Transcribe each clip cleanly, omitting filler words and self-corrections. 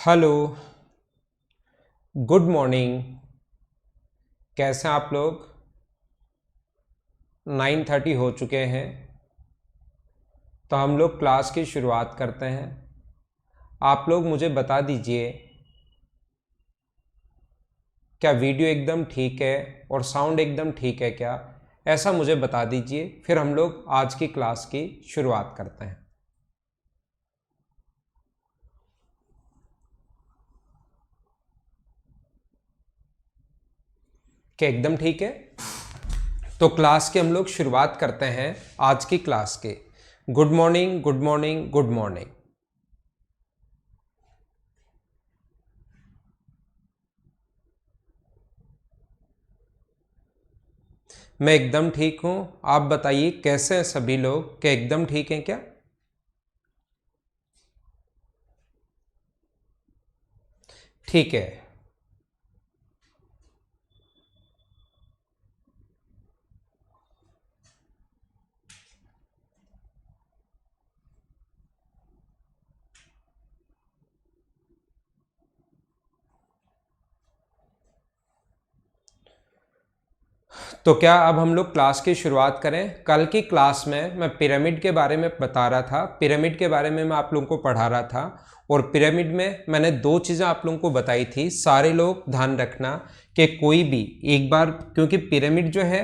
Hello, good morning. कैसे हैं आप लोग? 9:30 हो चुके हैं, तो हम लोग क्लास की शुरुआत करते हैं। आप लोग मुझे बता दीजिए, क्या वीडियो एकदम ठीक है और साउंड एकदम ठीक है क्या? ऐसा मुझे बता दीजिए, फिर हम लोग आज की क्लास की शुरुआत करते हैं। क्या एकदम ठीक है? तो क्लास की हम लोग शुरुआत करते हैं आज की क्लास के। Good morning, good morning, good morning. मैं एकदम ठीक हूं। आप बताइए कैसे हैं सभी लोग? क्या एकदम ठीक हैं क्या? ठीक है। तो क्या अब हम लोग क्लास की शुरुआत करें? कल की क्लास में मैं पिरामिड के बारे में बता रहा था, पिरामिड के बारे में मैं आप लोगों को पढ़ा रहा था। और पिरामिड में मैंने दो चीज़ें आप लोगों को बताई थी। सारे लोग ध्यान रखना कि कोई भी एक बार, क्योंकि पिरामिड जो है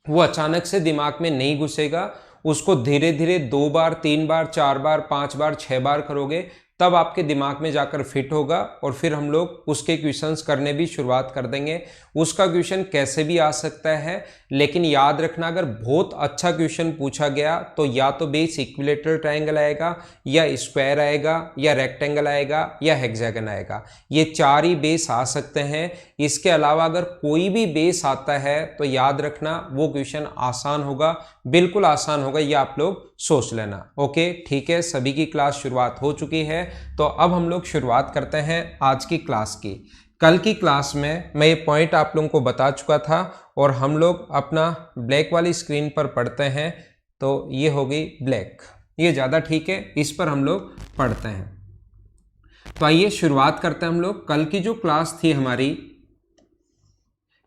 वो अचानक से दिमाग में नहीं घुसेगा। उसको धीरे धीरे 2 बार, 3 बार, 4 बार, 5 बार, 6 बार करोगे तब आपके दिमाग में जाकर फिट होगा। और फिर हम लोग उसके क्वेश्चंस करने भी शुरुआत कर देंगे। उसका क्वेश्चन कैसे भी आ सकता है, लेकिन याद रखना अगर बहुत अच्छा क्वेश्चन पूछा गया तो या तो बेस इक्विलेटरल ट्रायंगल आएगा, या स्क्वायर आएगा, या रेक्टेंगल आएगा, या हेक्सागन आएगा। ये चार ही बेस आ सकते हैं। इसके अलावा अगर कोई भी बेस आता है तो याद रखना वो क्वेश्चन आसान होगा, बिल्कुल आसान होगा, ये आप लोग सोच लेना। ओके, ठीक है। सभी की क्लास शुरुआत हो चुकी है, तो अब हम लोग शुरुआत करते हैं आज की क्लास की। कल की क्लास में मैं ये पॉइंट आप लोगों को बता चुका था और हम लोग अपना ब्लैक वाली स्क्रीन पर पढ़ते हैं। तो ये हो गई ब्लैक, ये ज़्यादा ठीक है, इस पर हम लोग पढ़ते हैं। तो आइए शुरुआत करते हैं हम लोग। कल की जो क्लास थी हमारी,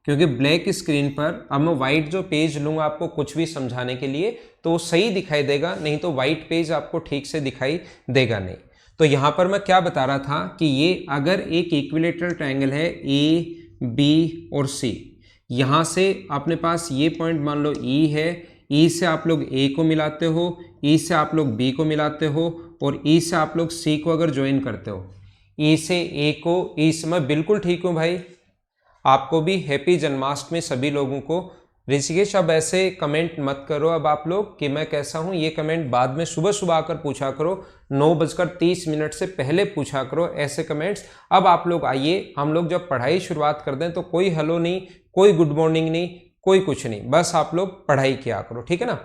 क्योंकि ब्लैक स्क्रीन पर अब मैं वाइट जो पेज लूंगा आपको कुछ भी समझाने के लिए तो वो सही दिखाई देगा, नहीं तो वाइट पेज आपको ठीक से दिखाई देगा नहीं। तो यहां पर मैं क्या बता रहा था कि ये अगर एक इक्विलेटरल ट्रायंगल है ए, बी और सी, यहां से अपने पास ये पॉइंट मान लो ई है, ई से आप लोग ए को मिलाते हो, ई से आप लोग बी को मिलाते हो, और ई से आप लोग सी को अगर ज्वाइन करते हो, ई से ए को, ई से, मैं बिल्कुल ठीक हूं भाई। आपको भी हैप्पी जन्माष्टमी सभी लोगों को। ऋषिकेश अब ऐसे कमेंट मत करो अब आप लोग कि मैं कैसा हूं, ये कमेंट बाद में सुबह सुबह आकर पूछा करो, 9:30 से पहले पूछा करो ऐसे कमेंट्स। अब आप लोग आइए, हम लोग जब पढ़ाई शुरुआत कर दें तो कोई हेलो नहीं, कोई गुड मॉर्निंग नहीं, कोई कुछ नहीं, बस आप लोग पढ़ाई किया करो, ठीक है ना।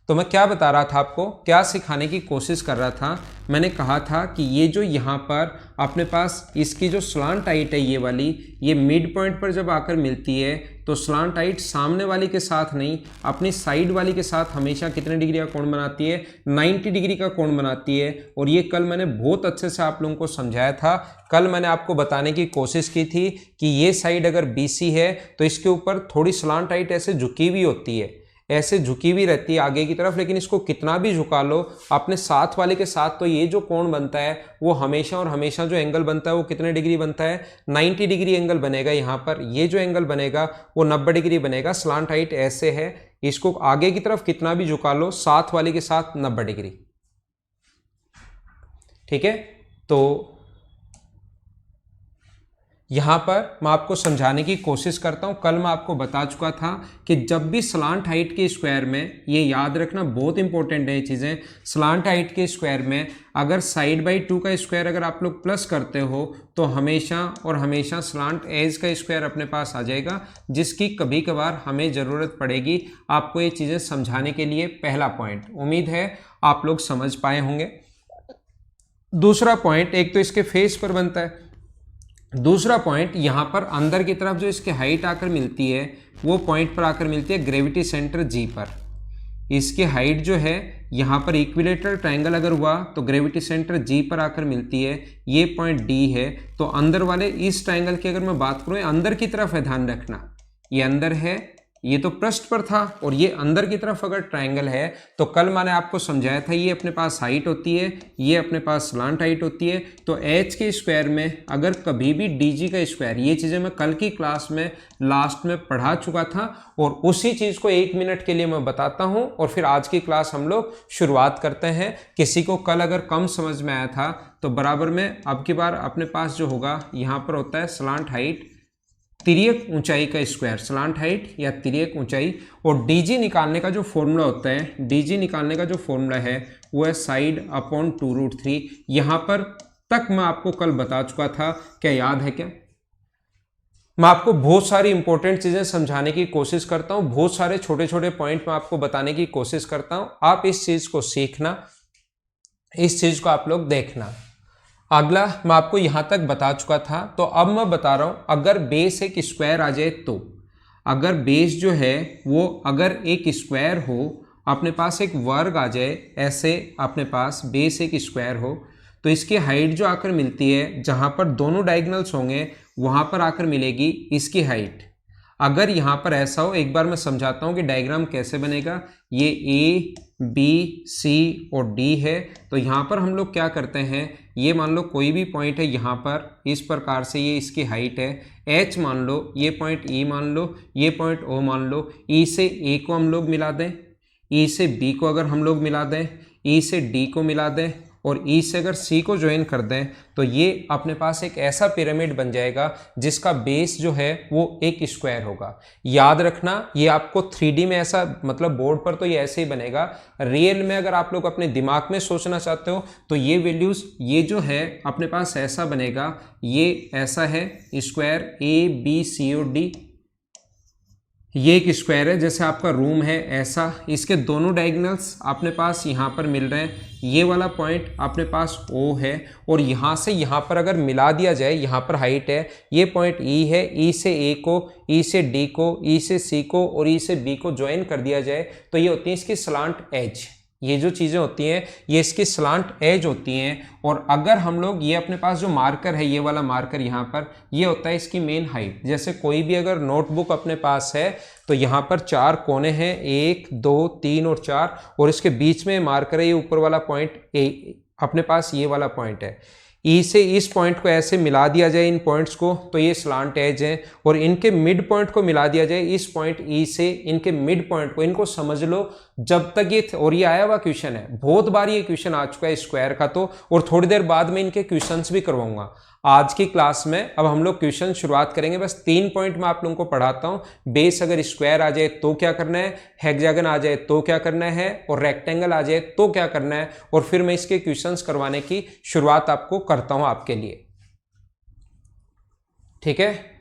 तो मैं क्या बता रहा था आपको, क्या सिखाने की कोशिश कर रहा था? मैंने कहा था कि ये जो यहाँ पर अपने पास इसकी जो स्लांट हाइट है ये वाली, ये मिड पॉइंट पर जब आकर मिलती है तो स्लांट हाइट सामने वाली के साथ नहीं, अपनी साइड वाली के साथ हमेशा कितने डिग्री का कोण बनाती है? 90 डिग्री का कोण बनाती है। और ये कल मैंने बहुत अच्छे से आप लोगों को समझाया था। कल मैंने आपको बताने की कोशिश की थी कि ये साइड अगर BC है तो इसके ऊपर थोड़ी स्लांट हाइट ऐसे झुकी हुई होती है, ऐसे झुकी हुई रहती है आगे की तरफ, लेकिन इसको कितना भी झुका लो अपने साथ वाले के साथ तो ये जो कोण बनता है वो हमेशा और हमेशा जो एंगल बनता है वो कितने डिग्री बनता है? 90 डिग्री एंगल बनेगा। यहाँ पर ये जो एंगल बनेगा वो 90 डिग्री बनेगा। स्लांट हाइट ऐसे है, इसको आगे की तरफ कितना भी झुका लो साथ वाले के साथ 90 डिग्री, ठीक है। तो यहाँ पर मैं आपको समझाने की कोशिश करता हूँ। कल मैं आपको बता चुका था कि जब भी स्लांट हाइट के स्क्वायर में, ये याद रखना बहुत इंपॉर्टेंट है ये चीज़ें, स्लांट हाइट के स्क्वायर में अगर साइड बाई 2 का स्क्वायर अगर आप लोग प्लस करते हो तो हमेशा और हमेशा स्लांट एज का स्क्वायर अपने पास आ जाएगा, जिसकी कभी कभार हमें ज़रूरत पड़ेगी आपको ये चीज़ें समझाने के लिए। पहला पॉइंट उम्मीद है आप लोग समझ पाए होंगे। दूसरा पॉइंट, एक तो इसके फेस पर बनता है, दूसरा पॉइंट यहाँ पर अंदर की तरफ जो इसकी हाइट आकर मिलती है वो पॉइंट पर आकर मिलती है ग्रेविटी सेंटर G पर। इसकी हाइट जो है यहाँ पर इक्विलेटरल ट्रायंगल अगर हुआ तो ग्रेविटी सेंटर जी पर आकर मिलती है, ये पॉइंट डी है। तो अंदर वाले इस ट्रायंगल की अगर मैं बात करूँ, अंदर की तरफ है, ध्यान रखना ये अंदर है, ये तो पृष्ठ पर था और ये अंदर की तरफ अगर ट्रायंगल है तो कल मैंने आपको समझाया था ये अपने पास हाइट होती है, ये अपने पास स्लांट हाइट होती है। तो एच के स्क्वायर में अगर कभी भी डी जी का स्क्वायर, ये चीज़ें मैं कल की क्लास में लास्ट में पढ़ा चुका था और उसी चीज़ को 1 मिनट के लिए मैं बताता हूँ और फिर आज की क्लास हम लोग शुरुआत करते हैं। किसी को कल अगर कम समझ में आया था तो बराबर में अब की बार अपने पास जो होगा यहाँ पर होता है स्लांट हाइट, तिर्यक ऊंचाई का स्क्वायर, स्लांट हाइट या तिर्यक ऊंचाई। और डीजी निकालने का जो फॉर्मूला होता है, डीजी निकालने का जो फॉर्मूला है वो है साइड अपॉन 2√3। यहाँ पर तक मैं आपको कल बता चुका था, क्या याद है क्या? मैं आपको बहुत सारी इंपॉर्टेंट चीजें समझाने की कोशिश करता हूँ, बहुत सारे छोटे छोटे पॉइंट मैं आपको बताने की कोशिश करता हूँ। आप इस चीज को सीखना, इस चीज को आप लोग देखना। अगला मैं आपको यहां तक बता चुका था, तो अब मैं बता रहा हूं अगर बेस एक स्क्वायर आ जाए तो, अगर बेस जो है वो अगर एक स्क्वायर हो, अपने पास एक वर्ग आ जाए, ऐसे अपने पास बेस एक स्क्वायर हो, तो इसकी हाइट जो आकर मिलती है, जहां पर दोनों डायगोनल्स होंगे वहां पर आकर मिलेगी इसकी हाइट। अगर यहाँ पर ऐसा हो, एक बार मैं समझाता हूँ कि डायग्राम कैसे बनेगा। ये ए बी सी और डी है, तो यहाँ पर हम लोग क्या करते हैं, ये मान लो कोई भी पॉइंट है यहाँ पर, इस प्रकार से ये इसकी हाइट है, एच मान लो, ये पॉइंट ई मान लो, ये पॉइंट ओ मान लो। ई से ए को हम लोग मिला दें, ई से बी को अगर हम लोग मिला दें, ई से डी को मिला दें और ई से अगर सी को ज्वाइन कर दें, तो ये अपने पास एक ऐसा पिरामिड बन जाएगा जिसका बेस जो है वो एक स्क्वायर होगा। याद रखना, ये आपको 3D में ऐसा, मतलब बोर्ड पर तो ये ऐसे ही बनेगा, रियल में अगर आप लोग अपने दिमाग में सोचना चाहते हो तो ये वैल्यूज, ये जो है अपने पास ऐसा बनेगा, ये ऐसा है स्क्वायर ए बी सी और डी, ये एक स्क्वायर है जैसे आपका रूम है ऐसा, इसके दोनों डायगोनल्स अपने पास यहाँ पर मिल रहे हैं, ये वाला पॉइंट अपने पास O है और यहाँ से यहाँ पर अगर मिला दिया जाए, यहाँ पर हाइट है, ये पॉइंट E है, E से A को, E से D को, E से C को और E से B को ज्वाइन कर दिया जाए तो ये होती है इसकी स्लांट एज। ये जो चीज़ें होती हैं ये इसकी स्लांट एज होती हैं। और अगर हम लोग, ये अपने पास जो मार्कर है, ये वाला मार्कर यहाँ पर, ये होता है इसकी मेन हाइट। जैसे कोई भी अगर नोटबुक अपने पास है तो यहाँ पर 4 कोने हैं, 1 2 3 और 4, और इसके बीच में मार्कर है, ये ऊपर वाला पॉइंट ए, अपने पास ये वाला पॉइंट है। ई से इस पॉइंट को ऐसे मिला दिया जाए, इन पॉइंट्स को, तो ये स्लांट एज है। और इनके मिड पॉइंट को मिला दिया जाए, इस पॉइंट ई से इनके मिड पॉइंट को, इनको समझ लो जब तक ये, और ये आया हुआ क्वेश्चन है, बहुत बार ये क्वेश्चन आ चुका है स्क्वायर का, तो और थोड़ी देर बाद में इनके क्वेश्चंस भी करवाऊंगा। आज की क्लास में अब हम लोग क्वेश्चन शुरुआत करेंगे। बस 3 पॉइंट मैं आप लोगों को पढ़ाता हूं। बेस अगर स्क्वायर आ जाए तो क्या करना है, हेक्सागन आ जाए तो क्या करना है, और रेक्टेंगल आ जाए तो क्या करना है, और फिर मैं इसके क्वेश्चंस करवाने की शुरुआत आपको करता हूं आपके लिए। ठीक है,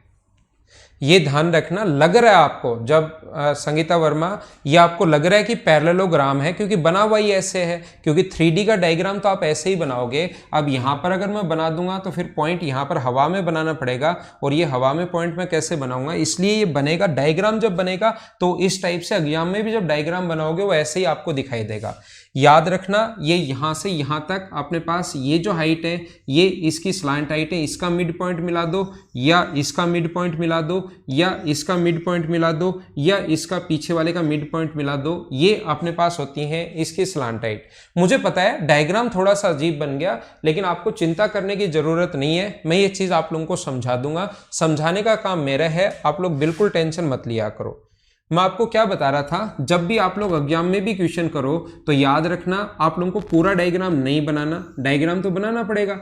ये ध्यान रखना। लग रहा है आपको, जब संगीता वर्मा, ये आपको लग रहा है कि पैरेललोग्राम है क्योंकि बना हुआ ही ऐसे है, क्योंकि 3D का डायग्राम तो आप ऐसे ही बनाओगे। अब यहाँ पर अगर मैं बना दूंगा तो फिर पॉइंट यहाँ पर हवा में बनाना पड़ेगा, और ये हवा में पॉइंट मैं कैसे बनाऊंगा, इसलिए ये बनेगा डायग्राम। जब बनेगा तो इस टाइप से एग्जाम में भी जब डायग्राम बनाओगे वो ऐसे ही आपको दिखाई देगा। याद रखना, ये यहाँ से यहाँ तक अपने पास ये जो हाइट है, ये इसकी स्लांट हाइट है, इसका मिड पॉइंट मिला दो, या इसका मिड पॉइंट मिला दो, या इसका मिड पॉइंट मिला दो, या इसका पीछे वाले का मिड पॉइंट मिला दो, ये अपने पास होती है इसकी स्लांट हाइट। मुझे पता है डायग्राम थोड़ा सा अजीब बन गया, लेकिन आपको चिंता करने की जरूरत नहीं है, मैं ये चीज आप लोगों को समझा दूंगा। समझाने का काम मेरा है, आप लोग बिल्कुल टेंशन मत लिया करो। मैं आपको क्या बता रहा था, जब भी आप लोग एग्जाम में भी क्वेश्चन करो तो याद रखना, आप लोगों को पूरा डायग्राम नहीं बनाना, डायग्राम तो बनाना पड़ेगा।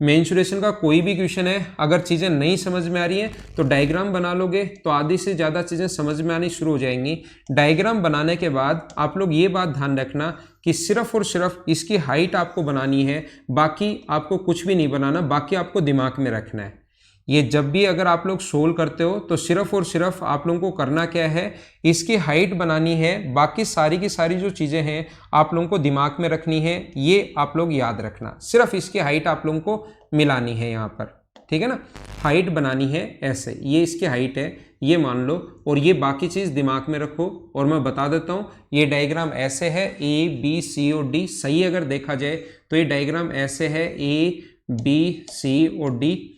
मेंसुरेशन का कोई भी क्वेश्चन है, अगर चीज़ें नहीं समझ में आ रही हैं तो डायग्राम बना लोगे तो आधी से ज़्यादा चीज़ें समझ में आनी शुरू हो जाएंगी। डायग्राम बनाने के बाद आप लोग ये बात ध्यान रखना कि सिर्फ और सिर्फ इसकी हाइट आपको बनानी है, बाकी आपको कुछ भी नहीं बनाना, बाकी आपको दिमाग में रखना है। ये जब भी अगर आप लोग सोल्व करते हो तो सिर्फ और सिर्फ आप लोगों को करना क्या है, इसकी हाइट बनानी है, बाकी सारी की सारी जो चीज़ें हैं आप लोगों को दिमाग में रखनी है। ये आप लोग याद रखना, सिर्फ इसकी हाइट आप लोगों को मिलानी है यहाँ पर। ठीक है ना। हाइट बनानी है ऐसे, ये इसकी हाइट है ये मान लो, और ये बाकी चीज़ दिमाग में रखो। और मैं बता देता हूँ ये डायग्राम ऐसे है, ए बी सी और डी, सही अगर देखा जाए तो ये डायग्राम ऐसे है, ए बी सी और डी,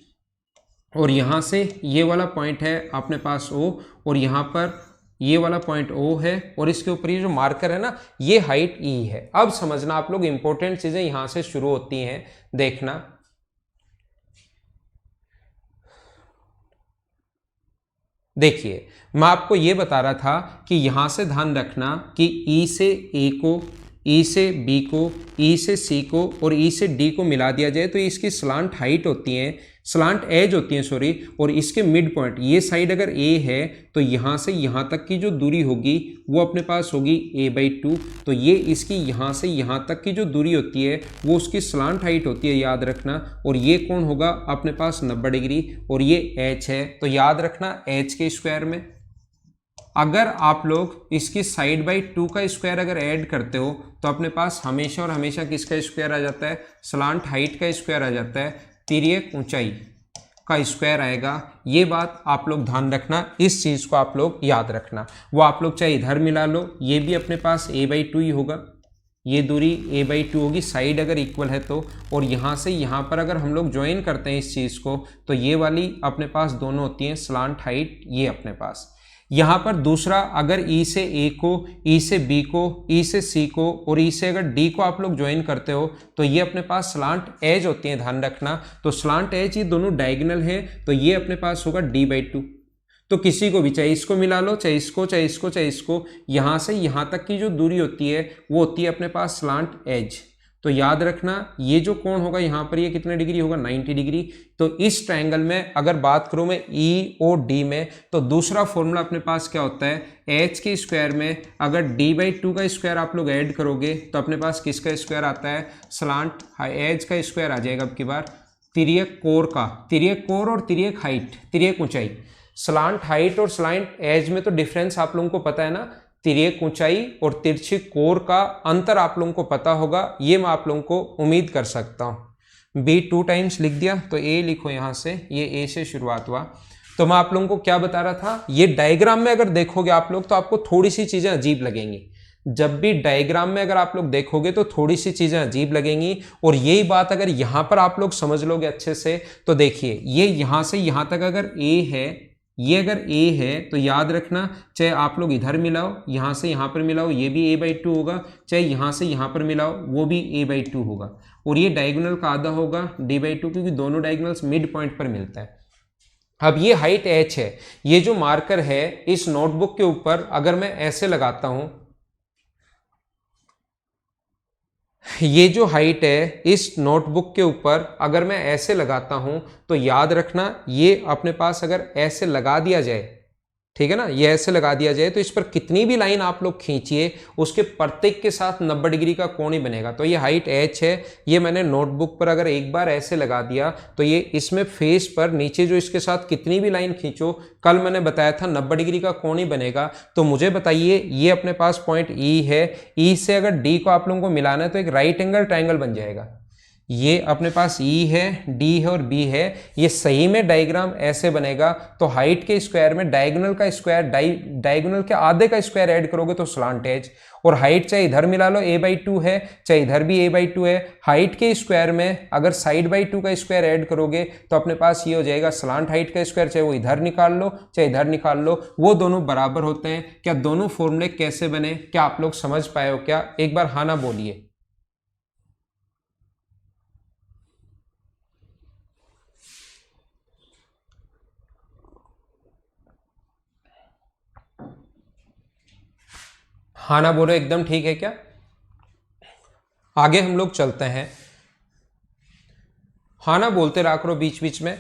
और यहाँ से ये वाला पॉइंट है अपने पास ओ, और यहाँ पर ये वाला पॉइंट ओ है, और इसके ऊपर ये जो मार्कर है ना ये हाइट ई है। अब समझना आप लोग, इंपॉर्टेंट चीजें यहां से शुरू होती हैं, देखना। देखिए मैं आपको ये बता रहा था कि यहां से ध्यान रखना कि ई से ए को, ई से बी को, ई से सी को और ई से डी को मिला दिया जाए तो इसकी स्लांट हाइट होती है, स्लांट एज होती है सॉरी, और इसके मिड पॉइंट ये साइड अगर ए है तो यहाँ से यहाँ तक की जो दूरी होगी वो अपने पास होगी a/2। तो ये इसकी यहाँ से यहाँ तक की जो दूरी होती है वो उसकी स्लांट हाइट होती है, याद रखना। और ये कौन होगा अपने पास 90 डिग्री, और ये h है, तो याद रखना h के स्क्वायर में अगर आप लोग इसकी साइड बाई 2 का स्क्वायर अगर ऐड करते हो तो अपने पास हमेशा और हमेशा किसका स्क्वायर आ जाता है, स्लांट हाइट का स्क्वायर आ जाता है, तिर्यक ऊंचाई का स्क्वायर आएगा। ये बात आप लोग ध्यान रखना, इस चीज़ को आप लोग याद रखना। वो आप लोग चाहे इधर मिला लो, ये भी अपने पास a/2 ही होगा, ये दूरी a/2 होगी साइड अगर इक्वल है तो। और यहाँ से यहाँ पर अगर हम लोग ज्वाइन करते हैं इस चीज़ को तो ये वाली अपने पास दोनों होती हैं स्लांट हाइट, ये अपने पास। यहाँ पर दूसरा अगर ई से ए को, ई से बी को, ई से सी को और ई से अगर डी को आप लोग ज्वाइन करते हो तो ये अपने पास स्लांट एज होती है, ध्यान रखना। तो स्लांट एज ये दोनों डायगोनल है तो ये अपने पास होगा d/2। तो किसी को भी चाहे इसको मिला लो, चाहे इसको, चाहे इसको, चाहे इसको, यहाँ से यहाँ तक की जो दूरी होती है वो होती है अपने पास स्लांट एज। तो याद रखना ये जो कोण होगा यहाँ पर ये कितने डिग्री होगा, 90 डिग्री। तो इस ट्रायंगल में अगर बात करूँ मैं ई और डी में तो दूसरा फॉर्मूला अपने पास क्या होता है, एच के स्क्वायर में अगर d/2 का स्क्वायर आप लोग ऐड करोगे तो अपने पास किसका स्क्वायर आता है, स्लांट एज का स्क्वायर आ जाएगा। अब की बार तिर्यक कोर का, तिर्यक कोर और तिर्यक हाइट, तिर्यक ऊंचाई, स्लांट हाइट और स्लांट एज में तो डिफरेंस आप लोगों को पता है ना, तिर्यक ऊंचाई और तिरछी कोर का अंतर आप लोगों को पता होगा, ये मैं आप लोगों को उम्मीद कर सकता हूं। बी 2 टाइम्स लिख दिया तो ए लिखो, यहां से ये ए से शुरुआत हुआ। तो मैं आप लोगों को क्या बता रहा था, ये डायग्राम में अगर देखोगे आप लोग तो आपको थोड़ी सी चीजें अजीब लगेंगी। जब भी डायग्राम में अगर आप लोग देखोगे तो थोड़ी सी चीजें अजीब लगेंगी, और यही बात अगर यहां पर आप लोग समझ लोगे अच्छे से तो देखिए ये यहां से यहां तक अगर ए है, ये अगर a है तो याद रखना चाहे आप लोग इधर मिलाओ, यहाँ से यहाँ पर मिलाओ ये भी a/2 होगा, चाहे यहाँ से यहाँ पर मिलाओ वो भी a/2 होगा, और ये डायगोनल का आधा होगा d/2 क्योंकि दोनों डायगोनल्स मिड पॉइंट पर मिलता है। अब ये हाइट h है, ये जो मार्कर है इस नोटबुक के ऊपर अगर मैं ऐसे लगाता हूं, ये जो हाइट है इस नोटबुक के ऊपर अगर मैं ऐसे लगाता हूं तो याद रखना ये अपने पास अगर ऐसे लगा दिया जाए, ठीक है ना, ये ऐसे लगा दिया जाए तो इस पर कितनी भी लाइन आप लोग खींचिए उसके प्रत्येक के साथ 90 डिग्री का कोण ही बनेगा। तो ये हाइट h है, ये मैंने नोटबुक पर अगर एक बार ऐसे लगा दिया तो ये इसमें फेस पर नीचे जो इसके साथ कितनी भी लाइन खींचो, कल मैंने बताया था 90 डिग्री का कोण ही बनेगा। तो मुझे बताइए ये अपने पास पॉइंट E है, E से अगर D को आप लोगों को मिलाना है तो एक राइट एंगल ट्रायंगल बन जाएगा। ये अपने पास E है, D है और B है, ये सही में डायग्राम ऐसे बनेगा। तो हाइट के स्क्वायर में डायगोनल का स्क्वायर, डायगोनल के आधे का स्क्वायर ऐड करोगे तो स्लांट एज, और हाइट चाहे इधर मिला लो a/2 है, चाहे इधर भी a/2 है, हाइट के स्क्वायर में अगर साइड बाई 2 का स्क्वायर ऐड करोगे तो अपने पास ये हो जाएगा स्लांट हाइट का स्क्वायर, चाहे वो इधर निकाल लो चाहे इधर निकाल लो वो दोनों बराबर होते हैं। क्या दोनों फॉर्मूले कैसे बने, क्या आप लोग समझ पाए हो क्या, एक बार हाँ ना बोलिए। हाँ ना बोलो, एकदम ठीक है क्या। आगे हम लोग चलते हैं, हाँ ना बोलते रहा करो बीच बीच में,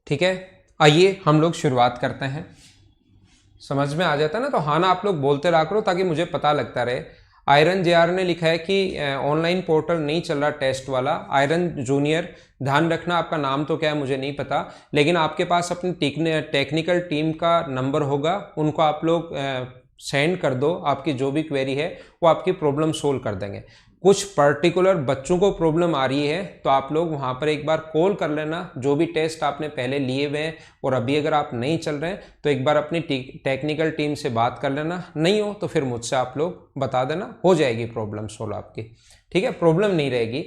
ठीक है। आइए हम लोग शुरुआत करते हैं, समझ में आ जाता है ना, तो हाँ ना आप लोग बोलते रहा करो ताकि मुझे पता लगता रहे। आयरन JR ने लिखा है कि ऑनलाइन पोर्टल नहीं चल रहा टेस्ट वाला, आयरन जूनियर ध्यान रखना, आपका नाम तो क्या है मुझे नहीं पता, लेकिन आपके पास अपनी टेक्निकल टीम का नंबर होगा, उनको आप लोग सेंड कर दो, आपकी जो भी क्वेरी है वो आपकी प्रॉब्लम सोल्व कर देंगे। कुछ पर्टिकुलर बच्चों को प्रॉब्लम आ रही है तो आप लोग वहाँ पर एक बार कॉल कर लेना, जो भी टेस्ट आपने पहले लिए हुए हैं और अभी अगर आप नहीं चल रहे हैं तो एक बार अपनी टेक्निकल टीम से बात कर लेना, नहीं हो तो फिर मुझसे आप लोग बता देना, हो जाएगी प्रॉब्लम सोल्व आपकी, ठीक है, प्रॉब्लम नहीं रहेगी,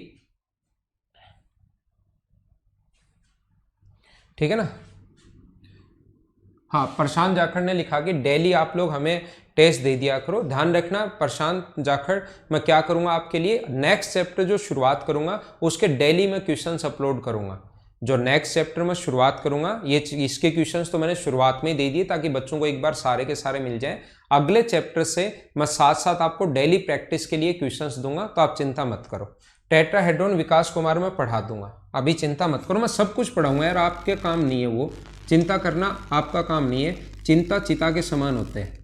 ठीक है ना। हाँ, प्रशांत जाखड़ ने लिखा कि डेली आप लोग हमें टेस्ट दे दिया करो। ध्यान रखना प्रशांत जाखड़, मैं क्या करूंगा आपके लिए, नेक्स्ट चैप्टर जो शुरुआत करूंगा उसके डेली मैं क्वेश्चंस अपलोड करूंगा। जो नेक्स्ट चैप्टर में शुरुआत करूंगा ये इसके क्वेश्चंस तो मैंने शुरुआत में ही दे दिए ताकि बच्चों को एक बार सारे के सारे मिल जाएं। अगले चैप्टर से मैं साथ साथ आपको डेली प्रैक्टिस के लिए क्वेश्चंस दूंगा, तो आप चिंता मत करो। टेट्राहेड्रॉन विकास कुमार में पढ़ा दूंगा, अभी चिंता मत करो, मैं सब कुछ पढ़ाऊंगा यार, आपके काम नहीं है वो, चिंता करना आपका काम नहीं है, चिंता चिता के समान होते हैं।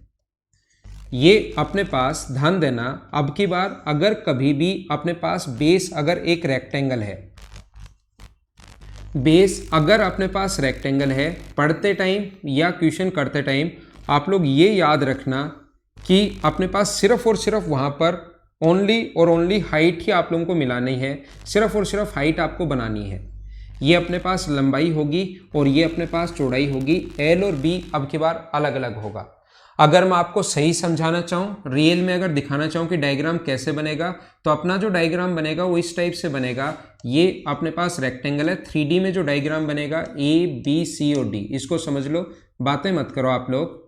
ये अपने पास ध्यान देना, अब की बार अगर कभी भी अपने पास बेस अगर एक रेक्टेंगल है, बेस अगर अपने पास रेक्टेंगल है, पढ़ते टाइम या क्वेश्चन करते टाइम आप लोग ये याद रखना कि अपने पास सिर्फ और सिर्फ वहाँ पर ओनली और ओनली हाइट ही आप लोगों को मिलानी है, सिर्फ और सिर्फ हाइट आपको बनानी है। ये अपने पास लंबाई होगी और ये अपने पास चौड़ाई होगी, एल और बी अब की बार अलग अलग होगा। अगर मैं आपको सही समझाना चाहूँ, रियल में अगर दिखाना चाहूँ कि डायग्राम कैसे बनेगा, तो अपना जो डायग्राम बनेगा वो इस टाइप से बनेगा। ये अपने पास रेक्टेंगल है, 3D में जो डायग्राम बनेगा ए बी सी और डी, इसको समझ लो, बातें मत करो आप लोग।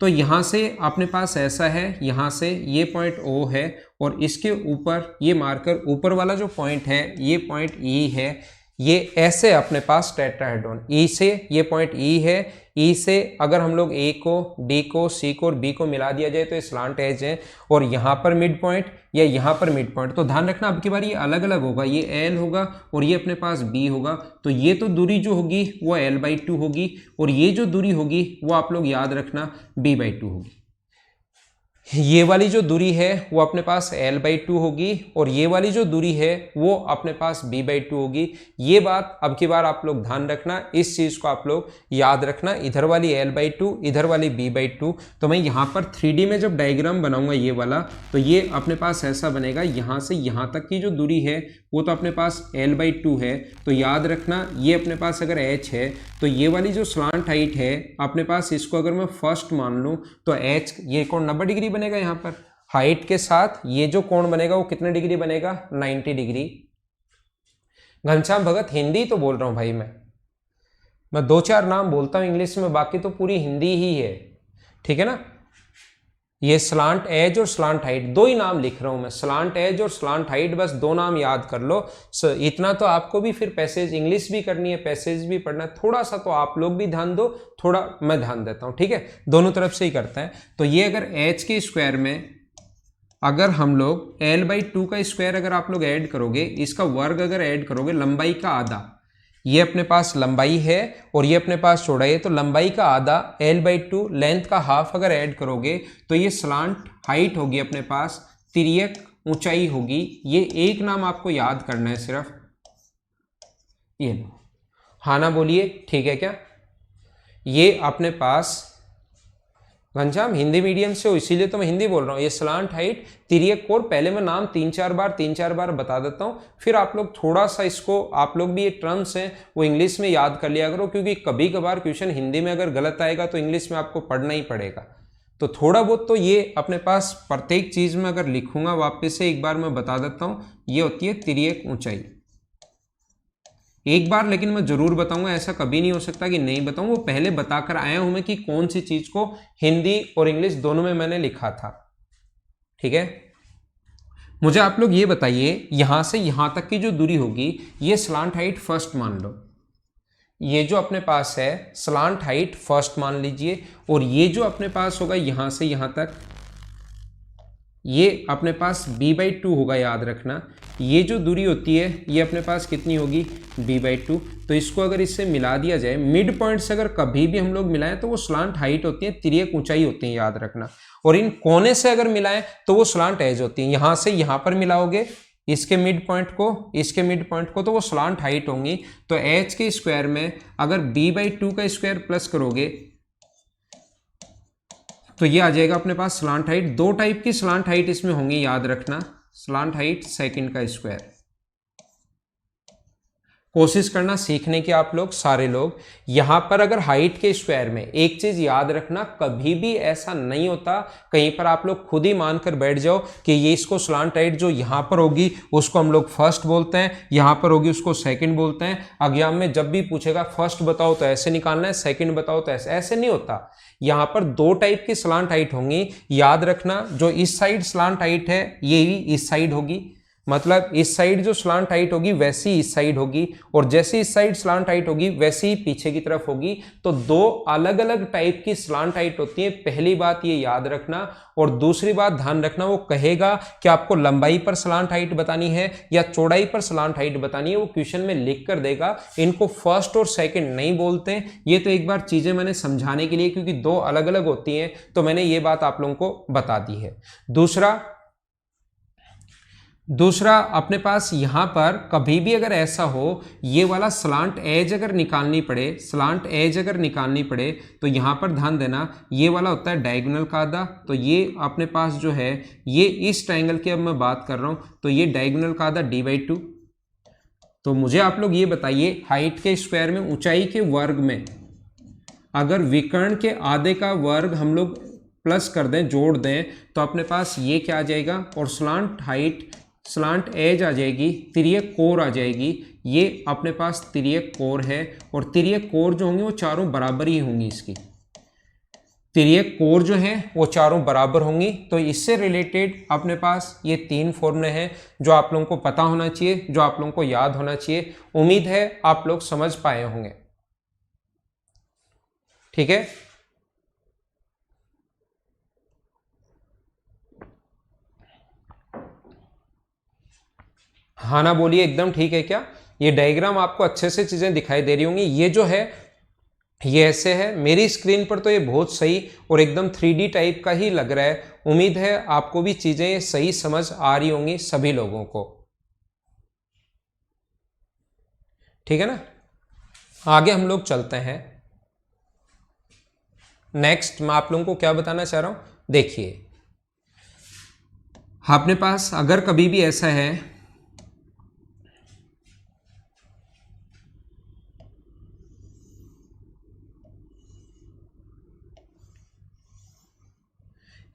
तो यहाँ से अपने पास ऐसा है, यहाँ से ये पॉइंट O है और इसके ऊपर ये मार्कर ऊपर वाला जो पॉइंट है ये पॉइंट E है। ये ऐसे अपने पास टेट्राहेड्रॉन E से ये पॉइंट E है, E से अगर हम लोग A को D को C को और B को मिला दिया जाए तो ये स्लांट एज है, और यहाँ पर मिड पॉइंट या यहाँ पर मिड पॉइंट। तो ध्यान रखना अब की बार ये अलग अलग होगा, ये L होगा और ये अपने पास B होगा, तो ये तो दूरी जो होगी वो L/2 होगी और ये जो दूरी होगी वो आप लोग याद रखना B/2 होगी। ये वाली जो दूरी है वो अपने पास L/2 होगी और ये वाली जो दूरी है वो अपने पास B/2 होगी। ये बात अब की बार आप लोग ध्यान रखना, इस चीज को आप लोग याद रखना, इधर वाली L/2 इधर वाली B/2। तो मैं यहाँ पर 3D में जब डायग्राम बनाऊंगा ये वाला, तो ये अपने पास ऐसा बनेगा, यहाँ से यहाँ तक की जो दूरी है वो तो अपने पास L/2 है, तो याद रखना ये अपने पास अगर H है तो ये वाली जो स्लांट हाइट है अपने पास, इसको अगर मैं फर्स्ट मान लूँ तो H ये कोण 90 डिग्री बनेगा। यहाँ पर हाइट के साथ ये जो कोण बनेगा वो कितने डिग्री बनेगा, 90 डिग्री। घनश्याम भगत हिंदी तो बोल रहा हूँ भाई, मैं 2-4 नाम बोलता हूँ इंग्लिश में, बाकी तो पूरी हिंदी ही है, ठीक है ना। ये स्लांट एज और स्लांट हाइट दो ही नाम लिख रहा हूं मैं, स्लांट एज और स्लांट हाइट, बस दो नाम याद कर लो। इतना तो आपको भी फिर पैसेज इंग्लिश भी करनी है, पैसेज भी पढ़ना है, थोड़ा सा तो आप लोग भी ध्यान दो, थोड़ा मैं ध्यान देता हूं, ठीक है, दोनों तरफ से ही करता है। तो ये अगर एच के स्क्वायर में अगर हम लोग L/2 का स्क्वायर अगर आप लोग ऐड करोगे, इसका वर्ग अगर ऐड करोगे, लंबाई का आधा, ये अपने पास लंबाई है और ये अपने पास चौड़ाई है, तो लंबाई का आधा L/2 लेंथ का हाफ अगर ऐड करोगे तो ये स्लांट हाइट होगी अपने पास, तिर्यक ऊंचाई होगी। ये एक नाम आपको याद करना है सिर्फ, ये लो, हाँ ना बोलिए, ठीक है क्या। ये अपने पास घनश्याम हिंदी मीडियम से हो इसीलिए तो मैं हिंदी बोल रहा हूँ। ये स्लांट हाइट तिर्यक कोण, पहले मैं नाम 3-4 बार बता देता हूँ, फिर आप लोग थोड़ा सा इसको, आप लोग भी ये टर्म्स हैं वो इंग्लिश में याद कर लिया करो, क्योंकि कभी कभार क्वेश्चन हिंदी में अगर गलत आएगा तो इंग्लिश में आपको पढ़ना ही पड़ेगा। तो थोड़ा बहुत तो ये अपने पास प्रत्येक चीज में अगर लिखूंगा, वापस से एक बार मैं बता देता हूँ, ये होती है तिर्यक ऊंचाई। एक बार लेकिन मैं जरूर बताऊंगा, ऐसा कभी नहीं हो सकता कि नहीं बताऊं, वो पहले बताकर आया हूं मैं कि कौन सी चीज को हिंदी और इंग्लिश दोनों में मैंने लिखा था, ठीक है। मुझे आप लोग ये बताइए, यहां से यहां तक की जो दूरी होगी ये स्लांट हाइट फर्स्ट मान लो, ये जो अपने पास है स्लांट हाइट फर्स्ट मान लीजिए, और ये जो अपने पास होगा यहां से यहां तक ये अपने पास B/2 होगा, याद रखना। ये जो दूरी होती है ये अपने पास कितनी होगी, B/2। तो इसको अगर इससे मिला दिया जाए, मिड पॉइंट से अगर कभी भी हम लोग मिलाएं तो वो स्लांट हाइट होती है, तिर्यक ऊंचाई होती है, याद रखना। और इन कोने से अगर मिलाएं तो वो स्लांट एज होती है। यहां से यहां पर मिलाओगे इसके मिड पॉइंट को, इसके मिड पॉइंट को, तो वो स्लांट हाइट होंगी। तो H के स्क्वायर में अगर B/2 का स्क्वायर प्लस करोगे तो ये आ जाएगा अपने पास स्लांट हाइट। दो टाइप की स्लांट हाइट इसमें होंगी, याद रखना। स्लांट हाइट सेकंड का स्क्वायर। कोशिश करना सीखने की आप लोग सारे लोग। यहां पर अगर हाइट के स्क्वायर में एक चीज याद रखना, कभी भी ऐसा नहीं होता कहीं पर आप लोग खुद ही मानकर बैठ जाओ कि ये इसको स्लांट हाइट जो यहां पर होगी उसको हम लोग फर्स्ट बोलते हैं, यहां पर होगी उसको सेकंड बोलते हैं। एग्जाम में जब भी पूछेगा फर्स्ट बताओ तो ऐसे निकालना है, सेकंड बताओ तो ऐसे, ऐसे नहीं होता। यहां पर दो टाइप की स्लांट हाइट होंगी, याद रखना। जो इस साइड स्लांट हाइट है ये ही इस साइड होगी, मतलब इस साइड जो स्लांट हाइट होगी वैसी इस साइड होगी, और जैसे इस साइड स्लांट हाइट होगी वैसी ही पीछे की तरफ होगी। तो दो अलग अलग टाइप की स्लांट हाइट होती है, पहली बात ये याद रखना। और दूसरी बात ध्यान रखना, वो कहेगा कि आपको लंबाई पर स्लांट हाइट बतानी है या चौड़ाई पर स्लांट हाइट बतानी है, वो क्वेश्चन में लिख कर देगा। इनको फर्स्ट और सेकंड नहीं बोलते। ये तो एक बार चीजें मैंने समझाने के लिए, क्योंकि दो अलग अलग होती हैं, तो मैंने ये बात आप लोगों को बता दी है। दूसरा अपने पास यहां पर कभी भी अगर ऐसा हो, ये वाला स्लांट एज अगर निकालनी पड़े, स्लांट एज अगर निकालनी पड़े, तो यहां पर ध्यान देना, ये वाला होता है डायगोनल का आधा। तो ये अपने पास जो है ये इस ट्रायंगल की अब मैं बात कर रहा हूं, तो ये डायगोनल का आधा d/2। तो मुझे आप लोग ये बताइए, हाइट के स्क्वायर में ऊंचाई के वर्ग में अगर विकर्ण के आधे का वर्ग हम लोग प्लस कर दें, जोड़ दें, तो अपने पास ये क्या आ जाएगा, और स्लांट हाइट स्लांट एज आ जाएगी, तिर्यक कोर आ जाएगी। ये अपने पास तिर्यक कोर है, और तिर्यक कोर जो होंगी वो चारों बराबर ही होंगी। इसकी तिर्यक कोर जो है वो चारों बराबर होंगी। तो इससे रिलेटेड अपने पास ये तीन फॉर्मूले हैं जो आप लोगों को पता होना चाहिए, जो आप लोगों को याद होना चाहिए। उम्मीद है आप लोग समझ पाए होंगे। ठीक है, हाँ ना बोलिए, एकदम ठीक है क्या? ये डायग्राम आपको अच्छे से चीजें दिखाई दे रही होंगी। ये जो है ये ऐसे है, मेरी स्क्रीन पर तो ये बहुत सही और एकदम 3D टाइप का ही लग रहा है। उम्मीद है आपको भी चीजें सही समझ आ रही होंगी सभी लोगों को। ठीक है ना, आगे हम लोग चलते हैं। नेक्स्ट मैं आप लोगों को क्या बताना चाह रहा हूं, देखिए अपने पास अगर कभी भी ऐसा है,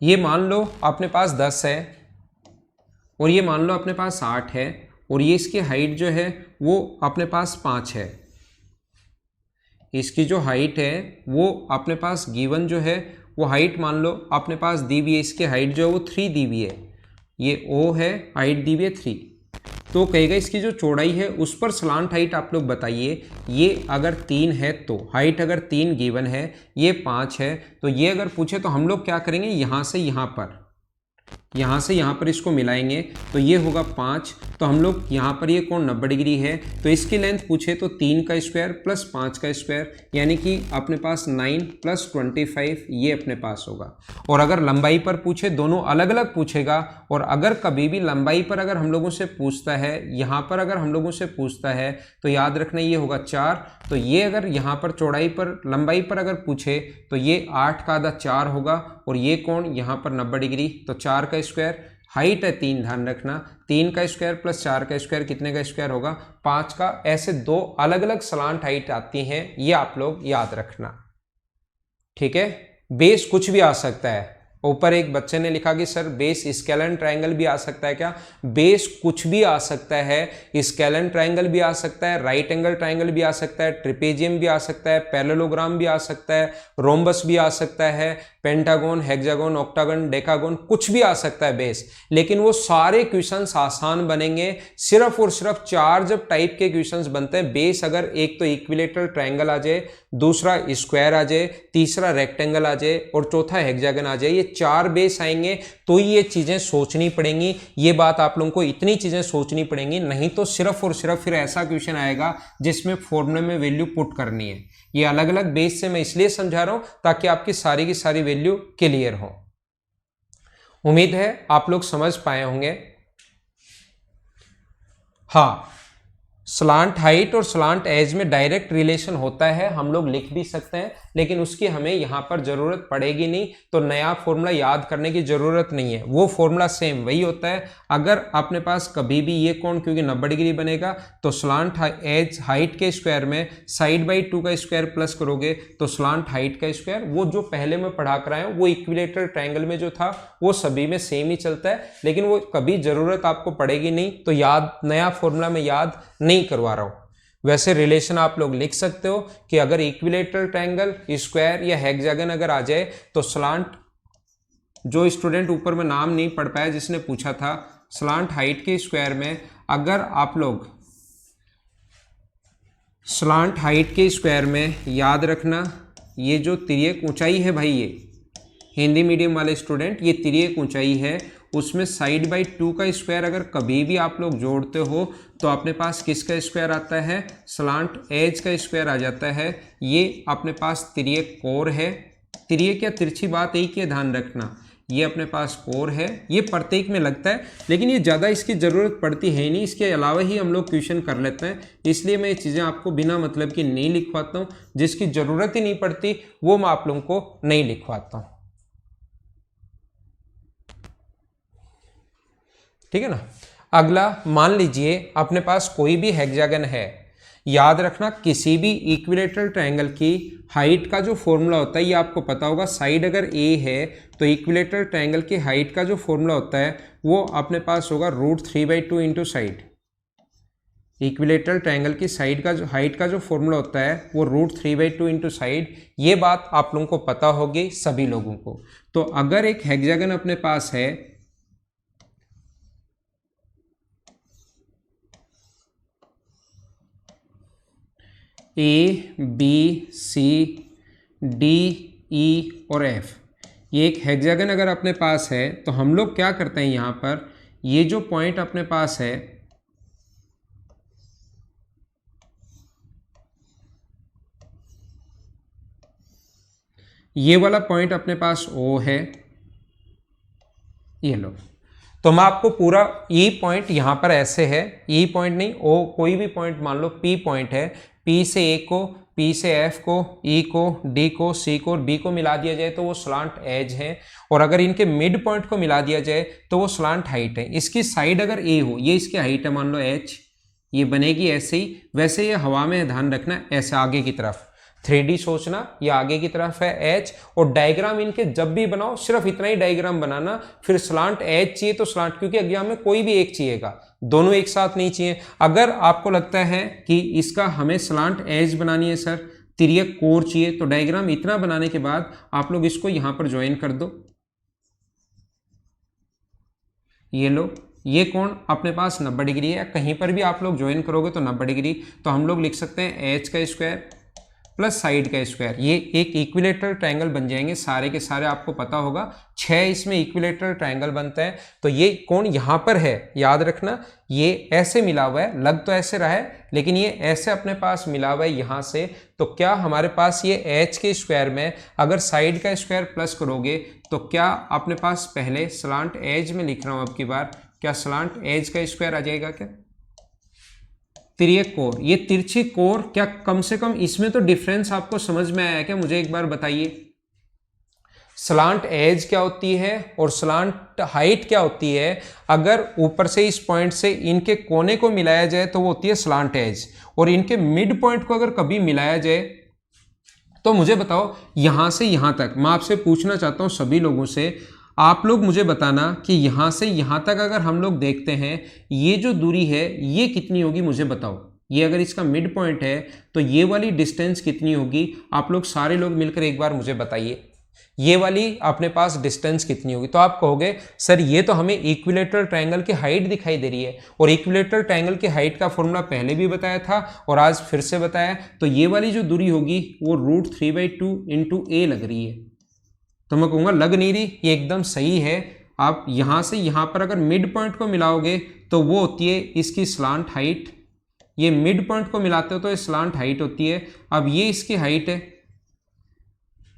ये मान लो अपने पास 10 है और ये मान लो अपने पास 8 है, और ये इसकी हाइट जो है वो अपने पास 5 है। इसकी जो हाइट है वो अपने पास गिवन जो है वो हाइट मान लो अपने पास दी हुई है, इसकी हाइट जो है वो 3 दी हुई है। ये O है, हाइट दी हुई है 3। तो कहेगा इसकी जो चौड़ाई है उस पर स्लांट हाइट आप लोग बताइए। ये अगर 3 है तो हाइट अगर 3 गिवन है, ये 5 है, तो ये अगर पूछे तो हम लोग क्या करेंगे, यहाँ से यहाँ पर, यहाँ से यहाँ पर इसको मिलाएंगे, तो ये होगा 5। तो हम लोग यहाँ पर ये कोण 90 डिग्री है, तो इसकी लेंथ पूछे तो 3 का स्क्वायर प्लस 5 का स्क्वायर, यानी कि अपने पास 9 + 25 ये अपने पास होगा। और अगर लंबाई पर पूछे, दोनों अलग अलग पूछेगा, और अगर कभी भी लंबाई पर अगर हम लोगों से पूछता है, यहाँ पर अगर हम लोगों से पूछता है, तो याद रखना ये होगा 4। तो ये अगर यहाँ पर चौड़ाई पर लंबाई पर अगर पूछे तो ये 8 का आधा 4 होगा, और ये कोण यहाँ पर 90 डिग्री, तो 4 का स्क्वायर, हाइट है 3 ध्यान रखना, 3 का स्क्वायर प्लस 4 का स्क्वायर कितने का स्क्वायर होगा, 5 का। ऐसे दो अलग अलग स्लांट हाइट आती हैं, ये आप लोग याद रखना। ठीक है, बेस कुछ भी आ सकता है। ऊपर एक बच्चे ने लिखा कि सर बेस स्केलन ट्रायंगल भी आ सकता है क्या? बेस कुछ भी आ सकता है, स्केलन ट्रायंगल भी आ सकता है, राइट एंगल ट्रायंगल भी आ सकता है, ट्रिपेजियम भी आ सकता है, पैरेललोग्राम भी आ सकता है, रोम्बस भी आ सकता है, पेंटागन, हेक्सागन, ऑक्टागन, डेकागन, कुछ भी आ सकता है बेस। लेकिन वो सारे क्वेश्चंस आसान बनेंगे सिर्फ और सिर्फ 4 जब टाइप के क्वेश्चंस बनते हैं बेस। अगर एक तो इक्विलेटरल ट्रायंगल आ जाए, दूसरा स्क्वायर आ जाए, तीसरा रेक्टेंगल आ जाए, और चौथा हेक्सागन आ जाए, ये 4 बेस आएंगे तो ये चीजें सोचनी पड़ेंगी। ये बात आप लोगों को इतनी चीजें सोचनी पड़ेंगी, नहीं तो सिर्फ और सिर्फ फिर ऐसा क्वेश्चन आएगा जिसमें फॉर्मूले में वैल्यू पुट करनी है। ये अलग अलग बेस से मैं इसलिए समझा रहा हूं ताकि आपकी सारी की सारी वैल्यू क्लियर हो। उम्मीद है आप लोग समझ पाए होंगे। हाँ, स्लांट हाइट और स्लांट एज में डायरेक्ट रिलेशन होता है, हम लोग लिख भी सकते हैं, लेकिन उसकी हमें यहाँ पर जरूरत पड़ेगी नहीं, तो नया फॉर्मूला याद करने की जरूरत नहीं है, वो फॉर्मूला सेम वही होता है। अगर अपने पास कभी भी ये कोण क्योंकि 90 डिग्री बनेगा तो स्लांट एज हाइट के स्क्वायर में साइड बाई 2 का स्क्वायर प्लस करोगे तो स्लांट हाइट का स्क्वायर, वो जो पहले में पढ़ा कर आए वो इक्विलेटरल ट्रायंगल में जो था वो सभी में सेम ही चलता है, लेकिन वो कभी जरूरत आपको पड़ेगी नहीं, तो याद नया फॉर्मूला में याद नहीं करवा रहा हूं। वैसे रिलेशन आप लोग लिख सकते हो कि अगर इक्विलेटरल ट्रायंगल, स्क्वायर या हेक्सागन अगर आ जाए तो स्लांट, जो स्टूडेंट ऊपर में नाम नहीं पढ़ पाया जिसने पूछा था, स्लांट हाइट के स्क्वायर में अगर आप लोग स्लांट हाइट के स्क्वायर में याद रखना, ये जो तिर्यक ऊंचाई है भाई, ये हिंदी मीडियम वाले स्टूडेंट, ये तिर्यक ऊंचाई है, उसमें साइड बाई 2 का स्क्वायर अगर कभी भी आप लोग जोड़ते हो तो अपने पास किसका स्क्वायर आता है, स्लांट एज का स्क्वायर आ जाता है। ये अपने पास तिर्यक कोर है, तिर्यक या तिरछी बात एक ही ध्यान रखना, ये अपने पास कोर है, ये प्रत्येक में लगता है, लेकिन ये ज़्यादा इसकी ज़रूरत पड़ती है नहीं, इसके अलावा ही हम लोग क्वेश्चन कर लेते हैं, इसलिए मैं ये चीज़ें आपको बिना मतलब की नहीं लिखवाता हूँ, जिसकी ज़रूरत ही नहीं पड़ती वो मैं आप लोगों को नहीं लिखवाता हूँ, ठीक है ना। अगला मान लीजिए अपने पास कोई भी हेक्सागन है, याद रखना किसी भी इक्विलेटरल ट्रायंगल की हाइट का जो फॉर्मूला होता है ये आपको पता होगा, साइड अगर ए है तो इक्विलेटरल ट्रायंगल की हाइट का जो फॉर्मूला होता है वो अपने पास होगा √3/2 इंटू साइड। इक्विलेटरल ट्रायंगल की साइड का जो हाइट का जो फॉर्मूला होता है वो √3/2 इंटू साइड, ये बात आप लोगों को पता होगी सभी लोगों को। तो अगर एक हेक्सागन अपने पास है, A B C D E और एफ, ये एक हेक्सागन अगर अपने पास है तो हम लोग क्या करते हैं, यहाँ पर ये जो पॉइंट अपने पास है ये वाला पॉइंट अपने पास ओ है, ये लो, तो मैं आपको पूरा ई पॉइंट यहाँ पर ऐसे है, ई पॉइंट नहीं ओ, कोई भी पॉइंट मान लो पी पॉइंट है, पी से ए को, पी से एफ को, ई को, डी को, सी को और बी को मिला दिया जाए तो वो स्लांट एज है, और अगर इनके मिड पॉइंट को मिला दिया जाए तो वो स्लांट हाइट है। इसकी साइड अगर ए हो, ये इसकी हाइट है मान लो एच, ये बनेगी ऐसे ही, वैसे ये हवा में ध्यान रखना ऐसे आगे की तरफ 3D सोचना, ये आगे की तरफ है एच, और डायग्राम इनके जब भी बनाओ सिर्फ इतना ही डायग्राम बनाना, फिर स्लांट एज चाहिए तो स्लांट, क्योंकि एग्जाम में कोई भी एक चाहिएगा, दोनों एक साथ नहीं चाहिए। अगर आपको लगता है कि इसका हमें स्लांट एज बनानी है सर, तिर्यक कोर चाहिए, तो डायग्राम इतना बनाने के बाद आप लोग इसको यहां पर ज्वाइन कर दो, ये लो, ये कोण अपने पास 90 डिग्री है, कहीं पर भी आप लोग ज्वाइन करोगे तो 90 डिग्री, तो हम लोग लिख सकते हैं एच का स्क्वायर प्लस साइड का स्क्वायर, ये एक इक्विलेटरल ट्रायंगल बन जाएंगे सारे के सारे, आपको पता होगा 6 इसमें इक्विलेटरल ट्रायंगल बनता है। तो ये कोण यहाँ पर है, याद रखना ये ऐसे मिला हुआ है, लग तो ऐसे रहा है लेकिन ये ऐसे अपने पास मिला हुआ है यहाँ से, तो क्या हमारे पास ये एच के स्क्वायर में अगर साइड का स्क्वायर प्लस करोगे तो क्या अपने पास, पहले स्लांट एज में लिख रहा हूँ अब की बार, क्या स्लांट एज का स्क्वायर आ जाएगा क्या, तिर्यक कोर, ये तिरछी कोर, क्या कम से कम इसमें तो डिफरेंस आपको समझ में आया क्या, मुझे एक बार बताइए। स्लांट एज क्या होती है और स्लांट हाइट क्या होती है, अगर ऊपर से इस पॉइंट से इनके कोने को मिलाया जाए तो वो होती है स्लांट एज, और इनके मिड पॉइंट को अगर कभी मिलाया जाए तो मुझे बताओ यहां से यहां तक, मैं आपसे पूछना चाहता हूं सभी लोगों से, आप लोग मुझे बताना कि यहाँ से यहाँ तक अगर हम लोग देखते हैं ये जो दूरी है ये कितनी होगी, मुझे बताओ। ये अगर इसका मिड पॉइंट है तो ये वाली डिस्टेंस कितनी होगी, आप लोग सारे लोग मिलकर एक बार मुझे बताइए, ये वाली अपने पास डिस्टेंस कितनी होगी। तो आप कहोगे सर ये तो हमें इक्विलेटरल ट्रायंगल की हाइट दिखाई दे रही है, और इक्विलेटरल ट्रायंगल की हाइट का फॉर्मूला पहले भी बताया था और आज फिर से बताया, तो ये वाली जो दूरी होगी वो √3/2 इंटू ए लग रही है। तो मैं कहूँगा लग नहीं रही, ये एकदम सही है। आप यहाँ से यहाँ पर अगर मिड पॉइंट को मिलाओगे तो वो होती है इसकी स्लांट हाइट, ये मिड पॉइंट को मिलाते हो तो ये स्लांट हाइट होती है। अब ये इसकी हाइट है,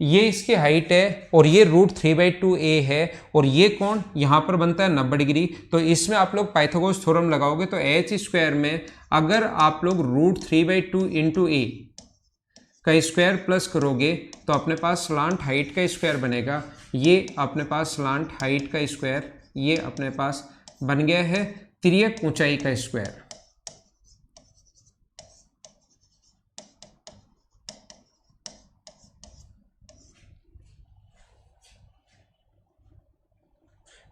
ये इसकी हाइट है, और ये √3/2a है, और ये कोण यहाँ पर बनता है 90 डिग्री। तो इसमें आप लोग पाइथागोरस थ्योरम लगाओगे तो एच स्क्वायर में अगर आप लोग √3/2 इंटू ए का स्क्वायर प्लस करोगे तो अपने पास स्लांट हाइट का स्क्वायर बनेगा। ये अपने पास स्लांट हाइट का स्क्वायर, ये अपने पास बन गया है तिर्यक ऊंचाई का स्क्वायर।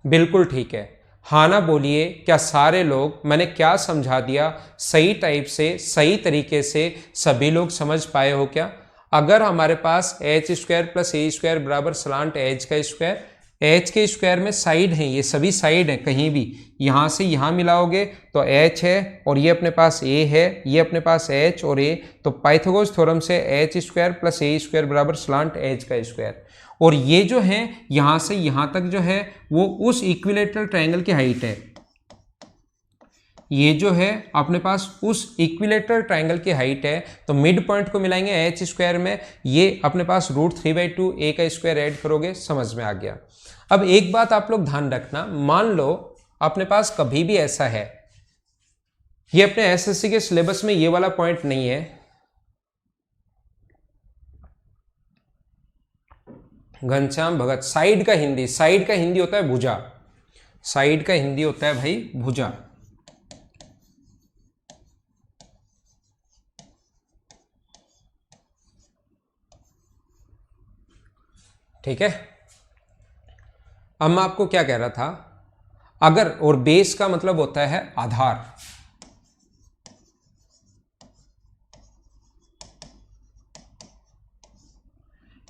बिल्कुल ठीक है। हाँ ना बोलिए, क्या सारे लोग, मैंने क्या समझा दिया सही टाइप से, सही तरीके से सभी लोग समझ पाए हो क्या? अगर हमारे पास एच स्क्वायर प्लस ए स्क्वायर बराबर स्लांट एच का स्क्वायर, एच के स्क्वायर में साइड हैं, ये सभी साइड हैं, कहीं भी यहाँ से यहाँ मिलाओगे तो एच है, और ये अपने पास ए है, ये अपने पास एच और ए, तो पाइथागोरस थ्योरम से एच स्क्वायर प्लस ए स्क्वायर बराबर स्लांट एच का स्क्वायर। और ये जो है यहाँ से यहाँ तक जो है वो उस इक्विलेटरल ट्रायंगल की हाइट है। ये जो है अपने पास उस इक्विलेटरल ट्रायंगल की हाइट है, तो मिड पॉइंट को मिलाएंगे एच स्क्वायर में, ये अपने पास √3/2 ए का स्क्वायर ऐड करोगे, समझ में आ गया। अब एक बात आप लोग ध्यान रखना, मान लो अपने पास कभी भी ऐसा है, ये अपने एसएससी के सिलेबस में ये वाला पॉइंट नहीं है, घनश्याम भगत, साइड का हिंदी, साइड का हिंदी होता है भुजा, साइड का हिंदी होता है भाई भुजा। ठीक है, अब मैं आपको क्या कह रहा था, अगर, और बेस का मतलब होता है आधार,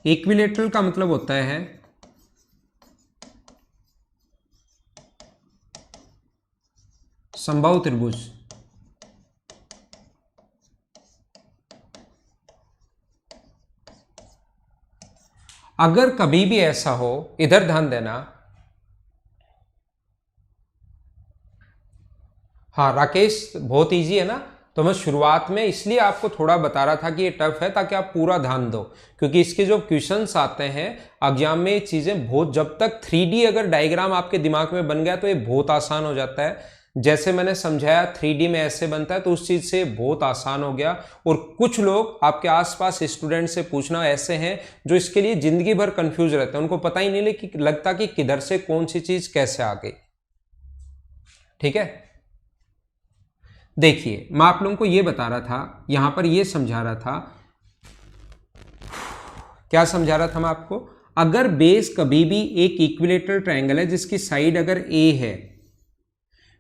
इक्विलेटरल का मतलब होता है समबाहु त्रिभुज। अगर कभी भी ऐसा हो, इधर ध्यान देना, हाँ राकेश, बहुत इजी है ना, तो मैं शुरुआत में इसलिए आपको थोड़ा बता रहा था कि ये टफ है, ताकि आप पूरा ध्यान दो, क्योंकि इसके जो क्वेश्चंस आते हैं एग्जाम में, ये चीजें बहुत, जब तक 3D अगर डायग्राम आपके दिमाग में बन गया तो ये बहुत आसान हो जाता है। जैसे मैंने समझाया 3D में ऐसे बनता है, तो उस चीज से बहुत आसान हो गया। और कुछ लोग आपके आसपास स्टूडेंट से पूछना ऐसे हैं जो इसके लिए जिंदगी भर कंफ्यूज रहते हैं, उनको पता ही नहीं लगता कि किधर से कौन सी चीज कैसे आ गई। ठीक है, देखिए मैं आप लोगों को ये बता रहा था, यहां पर ये समझा रहा था, क्या समझा रहा था मैं आपको, अगर बेस कभी भी एक इक्विलेटरल ट्रायंगल है जिसकी साइड अगर ए है,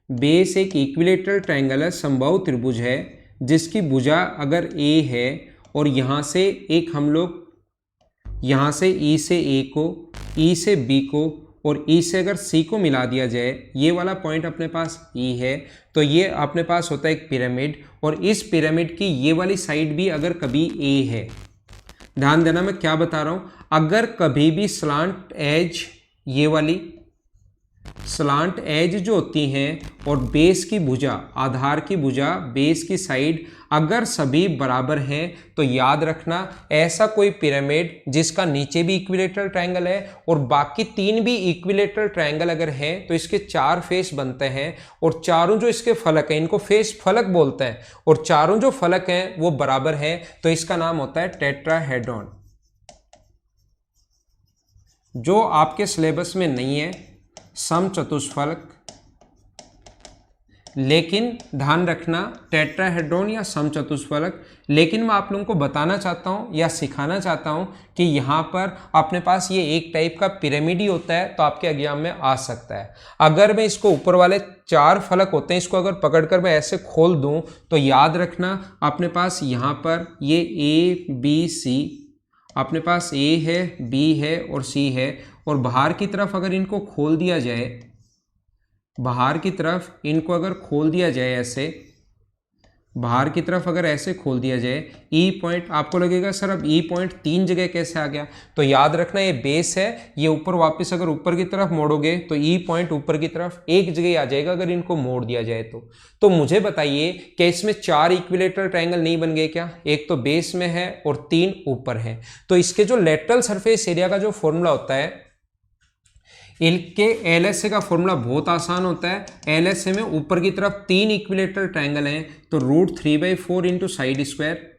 बेस एक इक्विलेटरल ट्रायंगल है, समबाहु त्रिभुज है, जिसकी भुजा अगर ए है, और यहां से एक हम लोग, यहां से ई से ए को, ई से बी को, और ई से अगर सी को मिला दिया जाए, ये वाला पॉइंट अपने पास ई है, तो ये अपने पास होता है एक पिरामिड, और इस पिरामिड की ये वाली साइड भी अगर कभी ए है, ध्यान देना मैं क्या बता रहा हूं, अगर कभी भी स्लांट एज, ये वाली स्लांट एज जो होती हैं, और बेस की भुजा, आधार की भुजा, बेस की साइड अगर सभी बराबर हैं, तो याद रखना ऐसा कोई पिरामिड जिसका नीचे भी इक्विलेटरल ट्रायंगल है और बाकी 3 भी इक्विलेटरल ट्रायंगल अगर हैं, तो इसके 4 फेस बनते हैं, और चारों जो इसके फलक हैं इनको फेस फलक बोलते हैं, और चारों जो फलक हैं वो बराबर हैं, तो इसका नाम होता है टेट्राहेड्रॉन। जो आपके सिलेबस में नहीं है समचतुष्फलक, लेकिन ध्यान रखना टेट्राहेड्रॉन या समचतुष्फलक, लेकिन मैं आप लोगों को बताना चाहता हूं या सिखाना चाहता हूं कि यहां पर अपने पास ये एक टाइप का पिरामिड ही होता है, तो आपके एग्जाम में आ सकता है। अगर मैं इसको ऊपर वाले 4 फलक होते हैं, इसको अगर पकड़कर मैं ऐसे खोल दूं, तो याद रखना अपने पास यहां पर ये ए बी सी, अपने पास ए है, बी है और सी है, और बाहर की तरफ अगर इनको खोल दिया जाए, बाहर की तरफ इनको अगर खोल दिया जाए ऐसे, बाहर की तरफ अगर ऐसे खोल दिया जाए, ई पॉइंट, आपको लगेगा सर अब ई पॉइंट 3 जगह कैसे आ गया, तो याद रखना ये बेस है, ये ऊपर वापस अगर ऊपर की तरफ मोड़ोगे तो ई पॉइंट ऊपर की तरफ एक जगह आ जाएगा अगर इनको मोड़ दिया जाए तो मुझे बताइए कि इसमें 4 इक्विलेटरल ट्रायंगल नहीं बन गए क्या? एक तो बेस में है और 3 ऊपर है, तो इसके जो लेटरल सरफेस एरिया का जो फॉर्मूला होता है, इनके LHA का फॉर्मूला बहुत आसान होता है। LHA में ऊपर की तरफ 3 इक्विलेटरल ट्रायंगल हैं, तो √3/4 इंटू साइड स्क्वायर,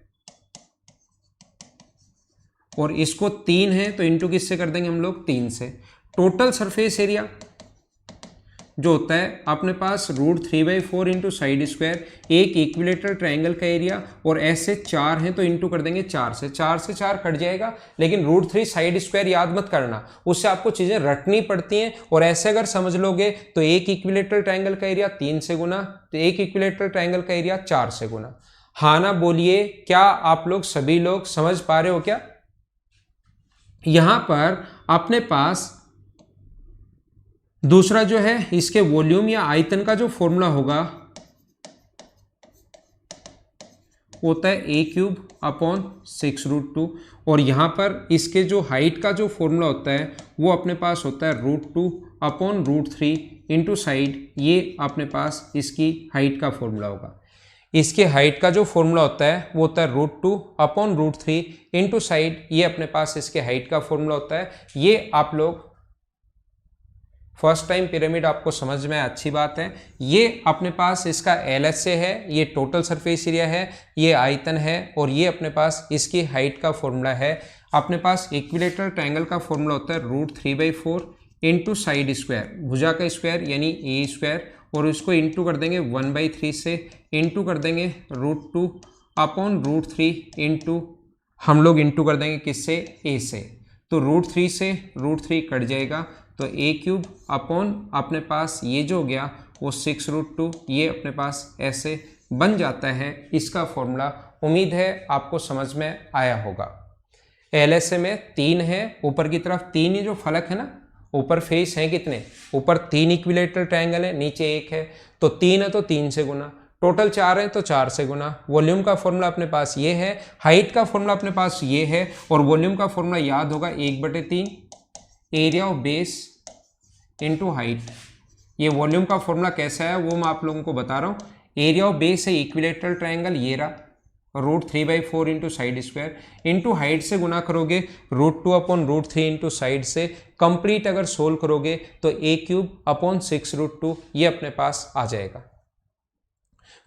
और इसको 3 है तो इंटू किससे कर देंगे हम लोग, 3 से। टोटल सरफेस एरिया जो होता है अपने पास √3/4 इंटू साइड स्क्वायर, एक इक्विलेटरल ट्रायंगल का एरिया, और ऐसे 4 हैं तो इंटू कर देंगे 4 से। 4 से 4 कट जाएगा, लेकिन √3 साइड स्क्वायर याद मत करना, उससे आपको चीजें रटनी पड़ती हैं। और ऐसे अगर समझ लोगे तो एक इक्विलेटरल ट्रायंगल का एरिया 3 से गुना, तो एक इक्विलेटरल ट्रायंगल का एरिया 4 से गुना। हाँ ना बोलिए, क्या आप लोग सभी लोग समझ पा रहे हो क्या? यहां पर अपने पास दूसरा जो है इसके वॉल्यूम या आयतन का जो फॉर्मूला होगा होता है a³/6√2, और यहां पर इसके जो हाइट का जो फॉर्मूला होता है वो अपने पास होता है √2/√3 इंटू साइड, ये अपने पास इसकी हाइट का फॉर्मूला होगा। इसके हाइट का जो फॉर्मूला होता है वो होता है √2/√3 इंटू साइड, ये अपने पास इसके हाइट का फॉर्मूला होता है। ये आप लोग फर्स्ट टाइम पिरामिड आपको समझ में, अच्छी बात है। ये अपने पास इसका LHA है, ये टोटल सरफेस एरिया है, ये आयतन है, और ये अपने पास इसकी हाइट का फॉर्मूला है। अपने पास इक्विलेटरल ट्रायंगल का फॉर्मूला होता है √3/4 इंटू साइड स्क्वायर, भुजा का स्क्वायर यानी a², और इसको इंटू कर देंगे 1/3 से, इंटू कर देंगे √2/√3 इंटू, हम लोग इंटू कर देंगे किससे, a से, तो √3 से √3 कट जाएगा, तो a³ अपने पास ये जो हो गया वो 6√2, ये अपने पास ऐसे बन जाता है इसका फॉर्मूला। उम्मीद है आपको समझ में आया होगा। LHA में 3 है, ऊपर की तरफ 3 ही जो फलक है ना, ऊपर फेस है कितने, ऊपर 3 इक्विलेटरल ट्रायंगल है, नीचे 1 है, तो 3 है तो 3 से गुना, टोटल 4 है तो 4 से गुना। वॉल्यूम का फॉर्मूला अपने पास ये है, हाइट का फॉर्मूला अपने पास ये है, और वॉल्यूम का फॉर्मूला याद होगा 1/3 area of base into height. ये वॉल्यूम का फॉर्मूला कैसा है वो मैं आप लोगों को बता रहा हूँ। एरिया ऑफ बेस है इक्विलेटरल ट्रायंगल, ये रहा, √3/4 into side square, into height से गुना करोगे √2/√3 इंटू साइड से। कंप्लीट अगर सोल्व करोगे तो a³/6√2 ये अपने पास आ जाएगा।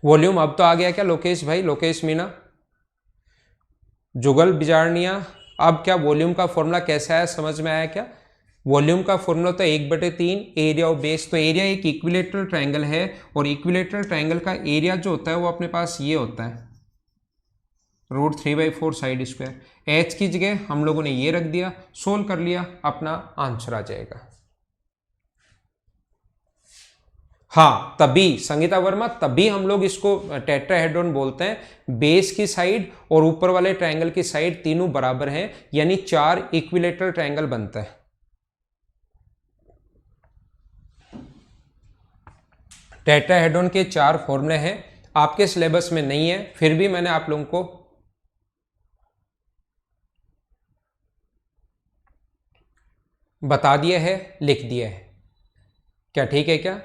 वॉल्यूम अब तो आ गया क्या लोकेश भाई, लोकेश मीना, जुगल बिजारनिया, अब क्या वॉल्यूम का फॉर्मूला कैसा है समझ में आया क्या? वॉल्यूम का फॉर्मूला तो 1/3 एरिया ऑफ बेस, तो एरिया एक इक्विलेटरल ट्रायंगल है, और इक्विलेटरल ट्रायंगल का एरिया जो होता है वो अपने पास ये होता है √3/4 साइड स्क्वायर। एच की जगह हम लोगों ने ये रख दिया, सोल्व कर लिया, अपना आंसर आ जाएगा। हाँ, तभी संगीता वर्मा, तभी हम लोग इसको टेट्राहेड्रॉन बोलते हैं। बेस की साइड और ऊपर वाले ट्रायंगल की साइड तीनों बराबर हैं, यानी 4 इक्विलेटरल ट्रायंगल बनता है। टेट्राहेड्रॉन के 4 फॉर्मूले हैं, आपके सिलेबस में नहीं है, फिर भी मैंने आप लोगों को बता दिया है, लिख दिया है। क्या ठीक है क्या?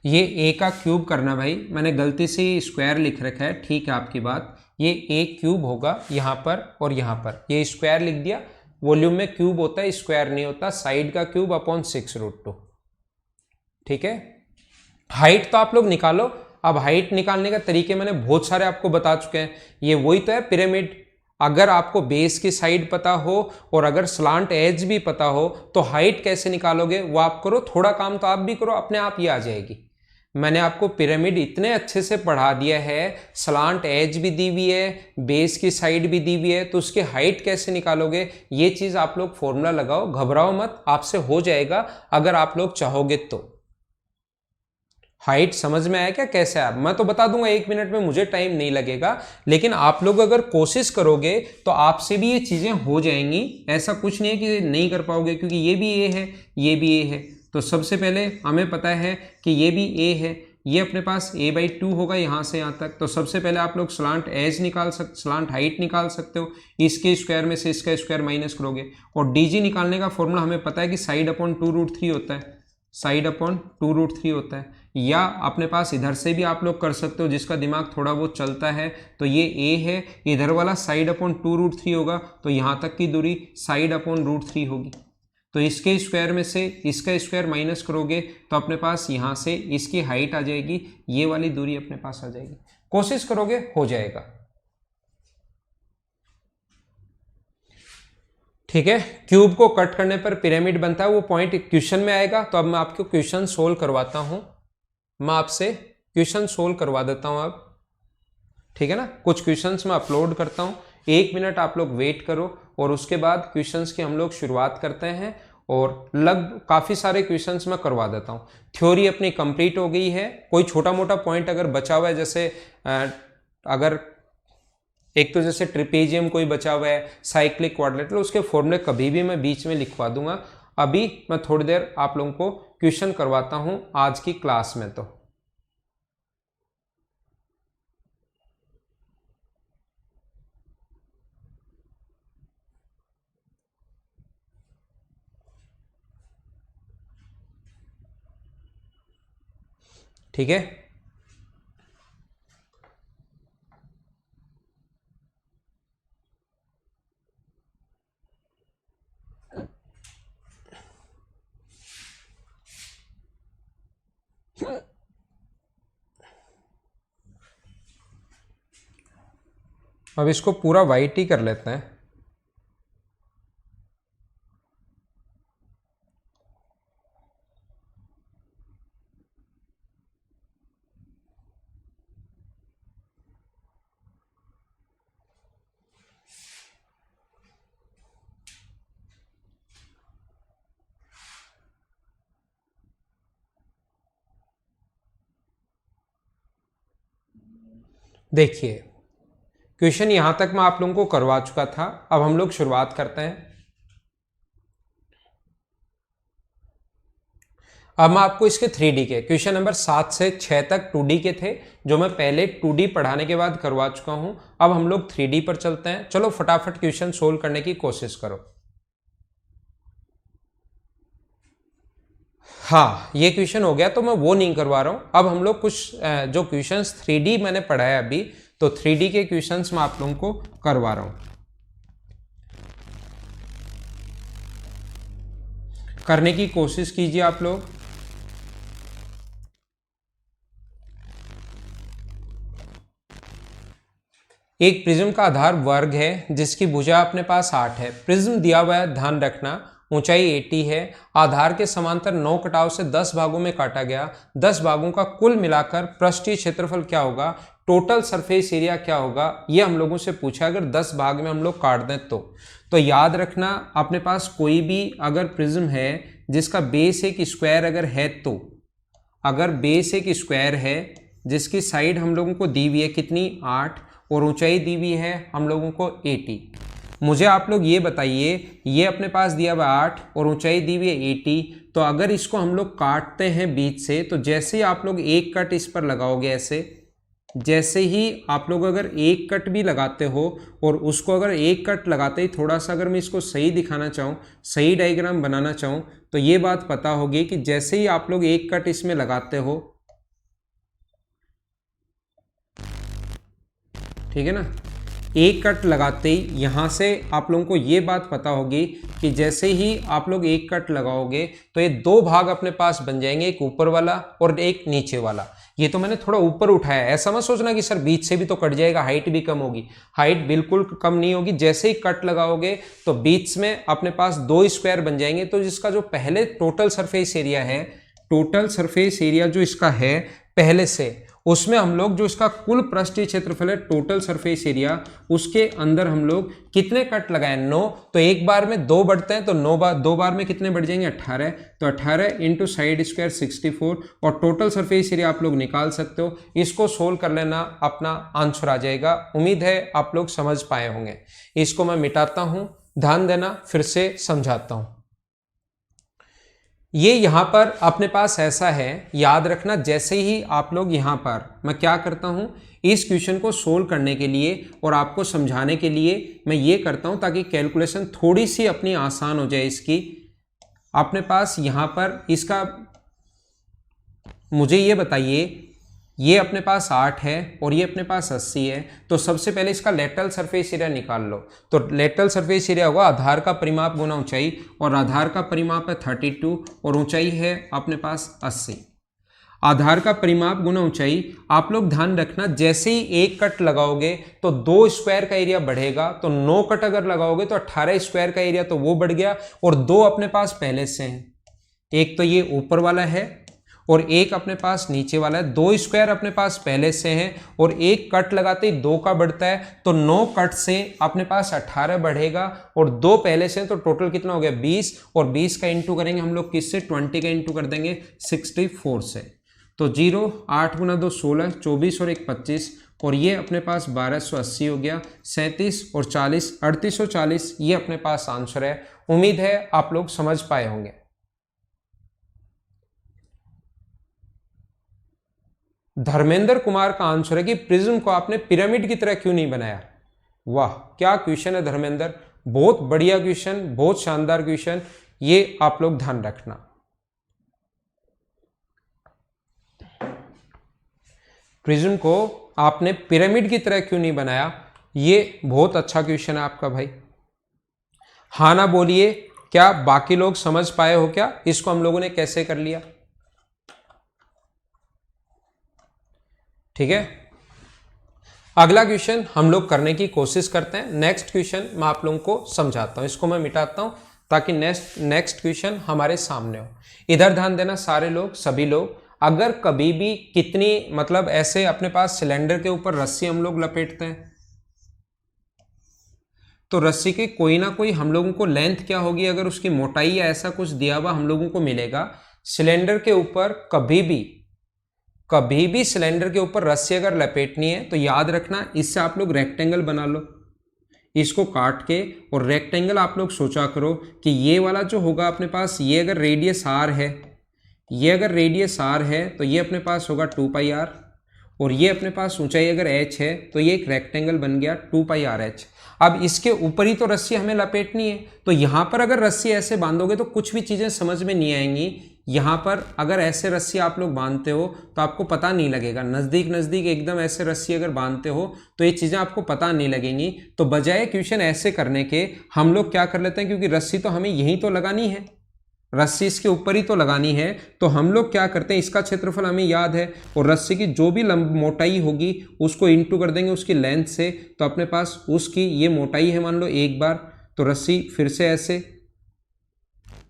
ये a का क्यूब करना भाई, मैंने गलती से स्क्वायर लिख रखा है, ठीक है आपकी बात, ये a³ होगा यहाँ पर और यहाँ पर, ये स्क्वायर लिख दिया। वॉल्यूम में क्यूब होता है, स्क्वायर नहीं होता, साइड का क्यूब अपॉन 6√2, ठीक है। हाइट तो आप लोग निकालो, अब हाइट निकालने का तरीके मैंने बहुत सारे आपको बता चुके हैं। ये वही तो है पिरामिड, अगर आपको बेस की साइड पता हो और अगर स्लांट एज भी पता हो तो हाइट कैसे निकालोगे वो आप करो, थोड़ा काम तो आप भी करो, अपने आप ही आ जाएगी। मैंने आपको पिरामिड इतने अच्छे से पढ़ा दिया है, स्लांट एज भी दी हुई है, बेस की साइड भी दी हुई है, तो उसकी हाइट कैसे निकालोगे ये चीज आप लोग फॉर्मूला लगाओ, घबराओ मत, आपसे हो जाएगा अगर आप लोग चाहोगे तो। हाइट समझ में आया क्या कैसे? आप मैं तो बता दूंगा 1 मिनट में, मुझे टाइम नहीं लगेगा, लेकिन आप लोग अगर कोशिश करोगे तो आपसे भी ये चीजें हो जाएंगी। ऐसा कुछ नहीं है कि नहीं कर पाओगे, क्योंकि ये भी ए है, ये भी ए है। तो सबसे पहले हमें पता है कि ये भी ए है, ये अपने पास a/2 होगा यहाँ से यहाँ तक। तो सबसे पहले आप लोग स्लांट एज निकाल सकते, स्लांट हाइट निकाल सकते हो, इसके स्क्वायर में से इसका स्क्वायर माइनस करोगे। और dg निकालने का फॉर्मूला हमें पता है कि साइड अपॉन 2√3 होता है, साइड अपॉन 2√3 होता है। या अपने पास इधर से भी आप लोग कर सकते हो, जिसका दिमाग थोड़ा बहुत चलता है, तो ये a है, इधर वाला साइड अपॉन 2√3 होगा, तो यहाँ तक की दूरी साइड अपॉन √3 होगी। तो इसके स्क्वायर में से इसका स्क्वायर माइनस करोगे तो अपने पास यहाँ से इसकी हाइट आ जाएगी, ये वाली दूरी अपने पास आ जाएगी। कोशिश करोगे हो जाएगा। ठीक है, क्यूब को कट करने पर पिरामिड बनता है, वो पॉइंट क्वेश्चन में आएगा। तो अब मैं आपको क्वेश्चन सोल्व करवाता हूं, मैं आपसे क्वेश्चन सोल्व करवा देता हूं अब। ठीक है ना, कुछ क्वेश्चंस मैं अपलोड करता हूं, 1 मिनट आप लोग वेट करो और उसके बाद क्वेश्चंस की हम लोग शुरुआत करते हैं। और काफ़ी सारे क्वेश्चंस मैं करवा देता हूँ। थ्योरी अपनी कंप्लीट हो गई है, कोई छोटा मोटा पॉइंट अगर बचा हुआ है, जैसे अगर एक तो जैसे ट्रिपेजियम कोई बचा हुआ है, साइक्लिक क्वाड्रिलेटरल, उसके फॉर्मूले कभी भी मैं बीच में लिखवा दूंगा। अभी मैं थोड़ी देर आप लोगों को क्वेश्चन करवाता हूं आज की क्लास में। तो ठीक है, अब इसको पूरा वाइट ही कर लेते हैं। देखिए, क्वेश्चन यहां तक मैं आप लोगों को करवा चुका था। अब हम लोग शुरुआत करते हैं। अब मैं आपको इसके 3D के क्वेश्चन नंबर 7 से 6 तक 2D के थे, जो मैं पहले 2D पढ़ाने के बाद करवा चुका हूं। अब हम लोग 3D पर चलते हैं। चलो फटाफट क्वेश्चन सोल्व करने की कोशिश करो। हाँ, ये क्वेश्चन हो गया, तो मैं वो नहीं करवा रहा हूं। अब हम लोग कुछ जो क्वेश्चंस 3D मैंने पढ़ाया अभी, तो 3D के क्वेश्चंस मैं आप लोगों को करवा रहा हूं। करने की कोशिश कीजिए आप लोग। एक प्रिज्म का आधार वर्ग है जिसकी भुजा अपने पास 8 है। प्रिज्म दिया हुआ है, ध्यान रखना, ऊंचाई 80 है। आधार के समांतर 9 कटाव से 10 भागों में काटा गया। 10 भागों का कुल मिलाकर पृष्ठीय क्षेत्रफल क्या होगा, टोटल सरफेस एरिया क्या होगा, ये हम लोगों से पूछा। अगर 10 भाग में हम लोग काट दें तो याद रखना, अपने पास कोई भी अगर प्रिज्म है जिसका बेस एक स्क्वायर अगर है, तो अगर बेस एक स्क्वायर है जिसकी साइड हम लोगों को दी हुई है कितनी, 8, और ऊंचाई दी हुई है हम लोगों को 80। मुझे आप लोग ये बताइए, ये अपने पास दिया हुआ 8 और ऊंचाई दी हुई है 80, तो अगर इसको हम लोग काटते हैं बीच से, तो जैसे ही आप लोग एक कट इस पर लगाओगे, ऐसे जैसे ही आप लोग अगर एक कट भी लगाते हो, और उसको अगर एक कट लगाते ही थोड़ा सा अगर मैं इसको सही दिखाना चाहूँ, सही डायग्राम बनाना चाहूँ, तो ये बात पता होगी कि जैसे ही आप लोग एक कट इसमें लगाते हो, ठीक है ना, एक कट लगाते ही यहाँ से आप लोगों को ये बात पता होगी कि जैसे ही आप लोग एक कट लगाओगे तो ये 2 भाग अपने पास बन जाएंगे, एक ऊपर वाला और एक नीचे वाला। ये तो मैंने थोड़ा ऊपर उठाया है, ऐसा मत सोचना कि सर बीच से भी तो कट जाएगा, हाइट भी कम होगी। हाइट बिल्कुल कम नहीं होगी। जैसे ही कट लगाओगे तो बीच में अपने पास 2 स्क्वायर बन जाएंगे। तो जिसका जो पहले टोटल सरफेस एरिया है, टोटल सरफेस एरिया जो इसका है पहले से, उसमें हम लोग जो इसका कुल पृष्ठीय क्षेत्रफल है, टोटल सरफेस एरिया, उसके अंदर हम लोग कितने कट लगाए, 9। तो एक बार में 2 बढ़ते हैं, तो 2 बार में कितने बढ़ जाएंगे, 18। तो 18 इंटू साइड स्क्वायर 64, और टोटल सरफेस एरिया आप लोग निकाल सकते हो। इसको सोल्व कर लेना, अपना आंसर आ जाएगा। उम्मीद है आप लोग समझ पाए होंगे। इसको मैं मिटाता हूं, ध्यान देना, फिर से समझाता हूं। ये यहाँ पर अपने पास ऐसा है, याद रखना, जैसे ही आप लोग यहाँ पर, मैं क्या करता हूँ, इस क्वेश्चन को सोल्व करने के लिए और आपको समझाने के लिए मैं ये करता हूँ ताकि कैलकुलेशन थोड़ी सी अपनी आसान हो जाए इसकी। अपने पास यहाँ पर इसका मुझे ये बताइए, ये अपने पास 8 है और ये अपने पास 80 है, तो सबसे पहले इसका लेटरल सरफेस एरिया निकाल लो। तो लेटरल सरफेस एरिया होगा आधार का परिमाप गुना ऊंचाई, और आधार का परिमाप है 32 और ऊंचाई है अपने पास 80। आधार का परिमाप गुना ऊंचाई, आप लोग ध्यान रखना जैसे ही एक कट लगाओगे तो 2 स्क्वायर का एरिया बढ़ेगा, तो 9 कट अगर लगाओगे तो 18 स्क्वायर का एरिया तो वो बढ़ गया, और 2 अपने पास पहले से हैं, एक तो ये ऊपर वाला है और एक अपने पास नीचे वाला है। 2 स्क्वायर अपने पास पहले से हैं और एक कट लगाते ही 2 का बढ़ता है, तो 9 कट से अपने पास 18 बढ़ेगा और 2 पहले से हैं, तो टोटल कितना हो गया 20, और 20 का इंटू करेंगे हम लोग किससे, 20 का इंटू कर देंगे 64 से। तो 0, 8 गुना 2 16, 24 और 1 25, और ये अपने पास 1280 हो गया। 37 और 40 3840 ये अपने पास आंसर है। उम्मीद है आप लोग समझ पाए होंगे। धर्मेंद्र कुमार का आंसर है कि प्रिज्म को आपने पिरामिड की तरह क्यों नहीं बनाया। वाह, क्या क्वेश्चन है धर्मेंद्र, बहुत बढ़िया क्वेश्चन, बहुत शानदार क्वेश्चन, ये आप लोग ध्यान रखना। प्रिज्म को आपने पिरामिड की तरह क्यों नहीं बनाया, ये बहुत अच्छा क्वेश्चन है आपका भाई। हाँ ना बोलिए, क्या बाकी लोग समझ पाए हो क्या इसको हम लोगों ने कैसे कर लिया। ठीक है, अगला क्वेश्चन हम लोग करने की कोशिश करते हैं। नेक्स्ट क्वेश्चन मैं आप लोगों को समझाता हूं, इसको मैं मिटाता हूं ताकि नेक्स्ट क्वेश्चन हमारे सामने हो। इधर ध्यान देना सारे लोग, सभी लोग, अगर कभी भी कितनी मतलब ऐसे अपने पास सिलेंडर के ऊपर रस्सी हम लोग लपेटते हैं, तो रस्सी की कोई ना कोई हम लोगों को लेंथ क्या होगी, अगर उसकी मोटाई या ऐसा कुछ दिया हुआ हम लोगों को मिलेगा। सिलेंडर के ऊपर कभी भी सिलेंडर के ऊपर रस्सी अगर लपेटनी है तो याद रखना, इससे आप लोग रेक्टेंगल बना लो, इसको काट के, और रेक्टेंगल आप लोग सोचा करो कि ये वाला जो होगा अपने पास, ये अगर रेडियस आर है, ये अगर रेडियस आर है तो ये अपने पास होगा 2πr, और ये अपने पास ऊंचाई अगर h है तो ये एक रेक्टेंगल बन गया 2πrh। अब इसके ऊपर ही तो रस्सी हमें लपेटनी है, तो यहां पर अगर रस्सी ऐसे बांधोगे तो कुछ भी चीजें समझ में नहीं आएंगी। यहां पर अगर ऐसे रस्सी आप लोग बांधते हो तो आपको पता नहीं लगेगा, नजदीक नजदीक एकदम ऐसे रस्सी अगर बांधते हो तो ये चीजें आपको पता नहीं लगेंगी। तो बजाय क्वेश्चन ऐसे करने के हम लोग क्या कर लेते हैं, क्योंकि रस्सी तो हमें यहीं तो लगानी है, रस्सी इसके ऊपर ही तो लगानी है, तो हम लोग क्या करते हैं, इसका क्षेत्रफल हमें याद है और रस्सी की जो भी मोटाई होगी उसको इंटू कर देंगे उसकी लेंथ से, तो अपने पास उसकी ये मोटाई है मान लो एक बार, तो रस्सी फिर से ऐसे,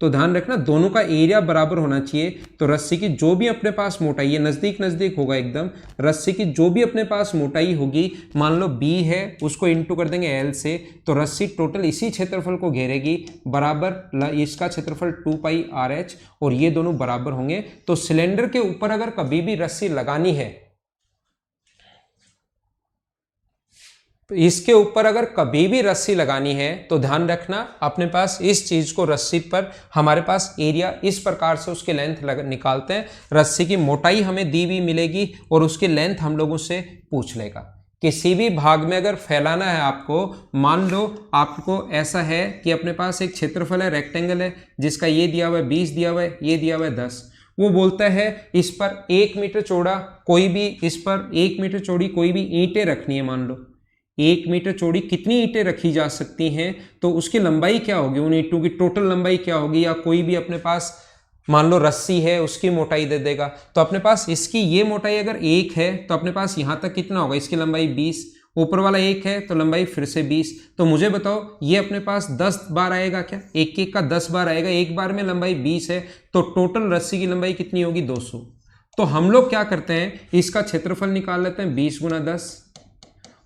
तो ध्यान रखना दोनों का एरिया बराबर होना चाहिए। तो रस्सी की जो भी अपने पास मोटाई है, नजदीक नजदीक होगा एकदम, रस्सी की जो भी अपने पास मोटाई होगी, मान लो b है, उसको इंटू कर देंगे l से, तो रस्सी टोटल इसी क्षेत्रफल को घेरेगी, बराबर इसका क्षेत्रफल 2πrh, और ये दोनों बराबर होंगे। तो सिलेंडर के ऊपर अगर कभी भी रस्सी लगानी है, तो इसके ऊपर अगर कभी भी रस्सी लगानी है तो ध्यान रखना अपने पास इस चीज को, रस्सी पर हमारे पास एरिया इस प्रकार से उसकी लेंथ निकालते हैं। रस्सी की मोटाई हमें दी हुई मिलेगी और उसकी लेंथ हम लोगों से पूछ लेगा। किसी भी भाग में अगर फैलाना है आपको, मान लो आपको ऐसा है कि अपने पास एक क्षेत्रफल है, रेक्टेंगल है, जिसका ये दिया हुआ है 20 दिया हुआ है, ये दिया हुआ है 10, वो बोलता है इस पर 1 मीटर चौड़ा कोई भी, इस पर 1 मीटर चौड़ी कोई भी ईंटें रखनी है, मान लो 1 मीटर चौड़ी कितनी ईंटें रखी जा सकती हैं, तो उसकी लंबाई क्या होगी, उन ईंटों की टोटल लंबाई क्या होगी, या कोई भी अपने पास मान लो रस्सी है उसकी मोटाई दे देगा। तो अपने पास इसकी ये मोटाई अगर 1 है तो अपने पास यहां तक कितना होगा, इसकी लंबाई 20, ऊपर वाला 1 है तो लंबाई फिर से 20। तो मुझे बताओ ये अपने पास 10 बार आएगा क्या, एक एक का 10 बार आएगा, एक बार में लंबाई 20 है, तो टोटल रस्सी की लंबाई कितनी होगी 200। तो हम लोग क्या करते हैं, इसका क्षेत्रफल निकाल लेते हैं 20 गुना 10,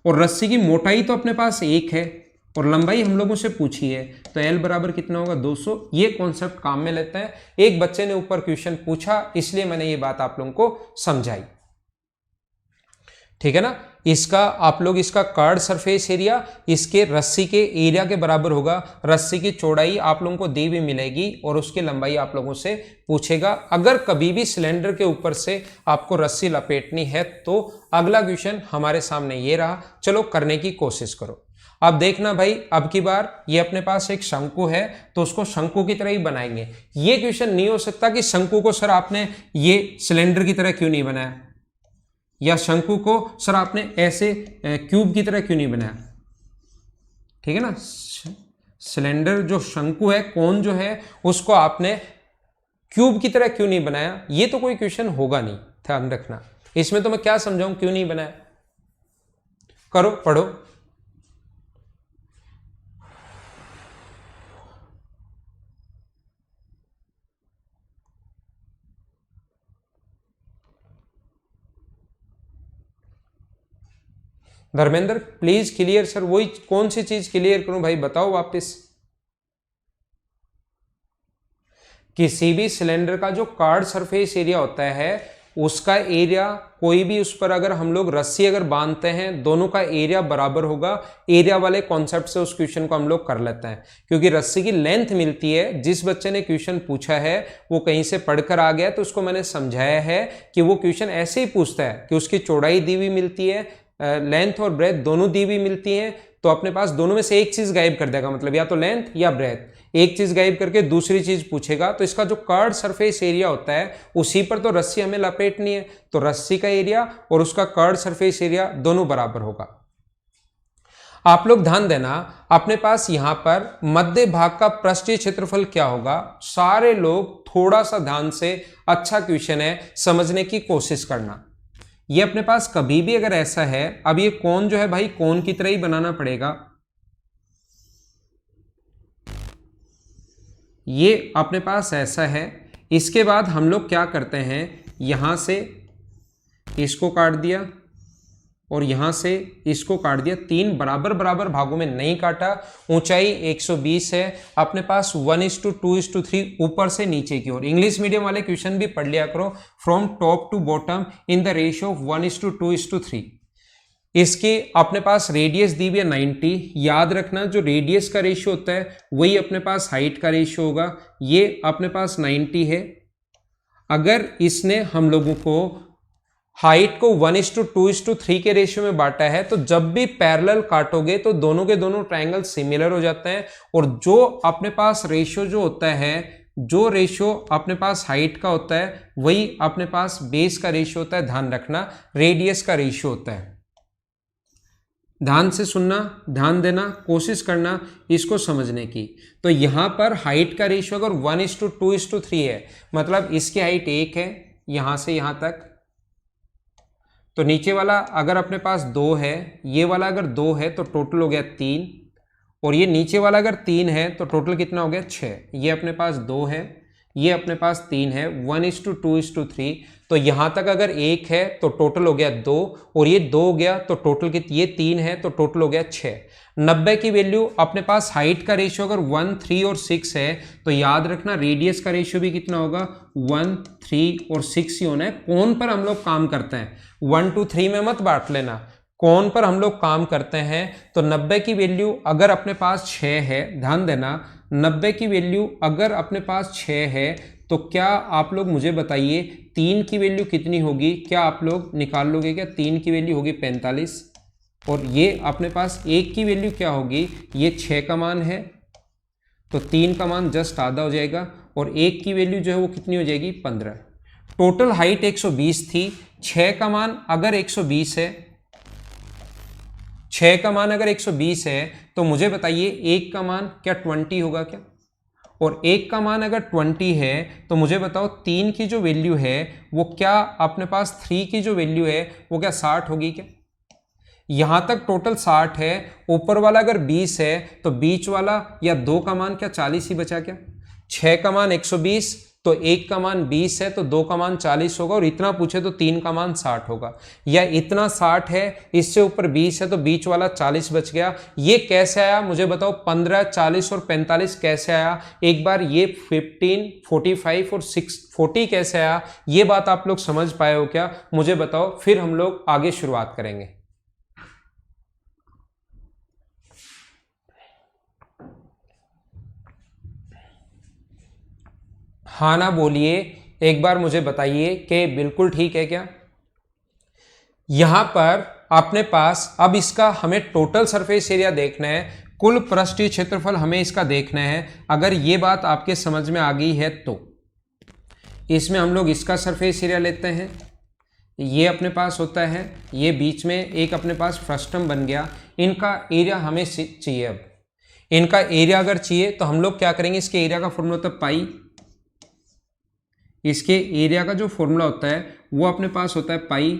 और रस्सी की मोटाई तो अपने पास 1 है और लंबाई हम लोगों से पूछी है, तो L बराबर कितना होगा 200। ये कॉन्सेप्ट काम में लेते हैं, एक बच्चे ने ऊपर क्वेश्चन पूछा इसलिए मैंने ये बात आप लोगों को समझाई, ठीक है ना। इसका आप लोग इसका कर्ड सरफेस एरिया इसके रस्सी के एरिया के बराबर होगा। रस्सी की चौड़ाई आप लोगों को दी हुई मिलेगी और उसकी लंबाई आप लोगों से पूछेगा। अगर कभी भी सिलेंडर के ऊपर से आपको रस्सी लपेटनी है तो अगला क्वेश्चन हमारे सामने ये रहा, चलो करने की कोशिश करो। अब देखना भाई, अब की बार ये अपने पास एक शंकु है तो उसको शंकु की तरह ही बनाएंगे। ये क्वेश्चन नहीं हो सकता कि शंकु को सर आपने ये सिलेंडर की तरह क्यों नहीं बनाया, या शंकु को सर आपने ऐसे क्यूब की तरह क्यों नहीं बनाया, ठीक है ना। सिलेंडर जो शंकु है, कोन जो है, उसको आपने क्यूब की तरह क्यों नहीं बनाया, ये तो कोई क्वेश्चन होगा नहीं, ध्यान रखना। इसमें तो मैं क्या समझाऊं क्यों नहीं बनाया, करो पढ़ो। Dharmendra please clear. सर वही कौन सी चीज क्लियर करूं भाई, बताओ वापस। किसी भी सिलेंडर का जो कार्ड सरफेस एरिया होता है उसका एरिया, कोई भी उस पर अगर हम लोग रस्सी अगर बांधते हैं दोनों का एरिया बराबर होगा। एरिया वाले कॉन्सेप्ट से उस क्वेश्चन को हम लोग कर लेते हैं, क्योंकि रस्सी की लेंथ मिलती है। जिस बच्चे ने क्वेश्चन पूछा है वो कहीं से पढ़कर आ गया, तो उसको मैंने समझाया है कि वो क्वेश्चन ऐसे ही पूछता है कि उसकी चौड़ाई दी हुई मिलती है, लेंथ और ब्रेथ दोनों दी हुई मिलती है, तो अपने पास दोनों में से एक चीज गायब कर देगा, मतलब या तो लेंथ या ब्रेथ, एक चीज गायब करके दूसरी चीज पूछेगा। तो इसका जो कर्ड सरफेस एरिया होता है उसी पर तो रस्सी हमें लपेटनी है, तो रस्सी का एरिया और उसका कर्ड सरफेस एरिया दोनों बराबर होगा। आप लोग ध्यान देना, अपने पास यहां पर मध्य भाग का पृष्ठीय क्षेत्रफल क्या होगा। सारे लोग थोड़ा सा ध्यान से, अच्छा क्वेश्चन है, समझने की कोशिश करना। ये अपने पास कभी भी अगर ऐसा है, अब ये कोन जो है भाई कोन की तरह ही बनाना पड़ेगा। ये अपने पास ऐसा है, इसके बाद हम लोग क्या करते हैं, यहां से इसको काट दिया और यहां से इसको काट दिया, तीन बराबर बराबर भागों में नहीं काटा। ऊंचाई 120 है, अपने पास 1:2:3 ऊपर से नीचे की ओर। इंग्लिश मीडियम वाले क्वेश्चन भी पढ़ लिया करो, from top to bottom in the ratio of 1:2:3। इसके अपने पास रेडियस दी हुई है 90। याद रखना जो रेडियस का रेशियो होता है वही अपने पास हाइट का रेशियो होगा। ये अपने पास 90 है। अगर इसने हम लोगों को हाइट को 1:2:3 के रेशियो में बांटा है, तो जब भी पैरेलल काटोगे तो दोनों के दोनों ट्रायंगल सिमिलर हो जाते हैं। और जो अपने पास रेशियो जो होता है, जो रेशियो अपने पास हाइट का होता है वही अपने पास बेस का रेशियो होता है। ध्यान रखना, रेडियस का रेशियो होता है। ध्यान से सुनना, ध्यान देना, कोशिश करना इसको समझने की। तो यहां पर हाइट का रेशियो अगर 1:2:3 है, मतलब इसकी हाइट 1 है यहां से यहां तक, तो नीचे वाला अगर अपने पास 2 है, ये वाला अगर 2 है तो टोटल हो गया 3, और ये नीचे वाला अगर 3 है तो टोटल कितना हो गया 6। ये अपने पास 2 है, ये अपने पास 3 है, 1:2:3। तो यहां तक अगर 1 है तो टोटल हो गया 2, और ये 2 हो गया तो टोटल ये 3 है तो टोटल हो गया 6। 90 की वैल्यू अपने पास हाइट का रेशियो अगर 1, 3 और 6 है, तो याद रखना रेडियस का रेशियो भी कितना होगा 1, 3 और 6 ही होना है। कोण पर हम लोग काम करते हैं, 1, 2, 3 में मत बांट लेना, कोण पर हम लोग काम करते हैं। तो 90 की वैल्यू अगर अपने पास 6 है, ध्यान देना, 90 की वैल्यू अगर अपने पास 6 है तो क्या आप लोग मुझे बताइए 3 की वैल्यू कितनी होगी, क्या आप लोग निकाल लोगे क्या। 3 की वैल्यू होगी 45, और ये अपने पास 1 की वैल्यू क्या होगी, ये 6 का मान है तो 3 का मान जस्ट आधा हो जाएगा, और 1 की वैल्यू जो है वो कितनी हो जाएगी 15। टोटल हाइट 120 थी, 6 का मान अगर 120 है, 6 का मान अगर 120 है तो मुझे बताइए 1 का मान क्या 20 होगा क्या, और 1 का मान अगर 20 है तो मुझे बताओ 3 की जो वैल्यू है वो क्या अपने पास 3 की जो वैल्यू है वो क्या 60 होगी क्या। यहां तक टोटल 60 है, ऊपर वाला अगर 20 है तो बीच वाला या 2 का मान क्या 40 ही बचा क्या। 6 का मान 120 तो 1 का मान 20 है तो 2 का मान 40 होगा, और इतना पूछे तो 3 का मान 60 होगा। या इतना 60 है, इससे ऊपर 20 है तो बीच वाला 40 बच गया। ये कैसे आया मुझे बताओ, 15, 40 और 45 कैसे आया। एक बार ये 15, 45 और 40 कैसे आया, ये बात आप लोग समझ पाए हो क्या, मुझे बताओ, फिर हम लोग आगे शुरुआत करेंगे। हाँ ना बोलिए, एक बार मुझे बताइए कि बिल्कुल ठीक है क्या। यहां पर अपने पास अब इसका हमें टोटल सरफेस एरिया देखना है, कुल पृष्ठीय क्षेत्रफल हमें इसका देखना है। अगर ये बात आपके समझ में आ गई है तो इसमें हम लोग इसका सरफेस एरिया लेते हैं, ये अपने पास होता है, ये बीच में एक अपने पास फ्रस्टम बन गया। इनका एरिया हमें चाहिए। अब इनका एरिया अगर चाहिए तो हम लोग क्या करेंगे, इसके एरिया का फॉर्मूला होता है पाई। इसके एरिया का जो फॉर्मूला होता है वो अपने पास होता है pi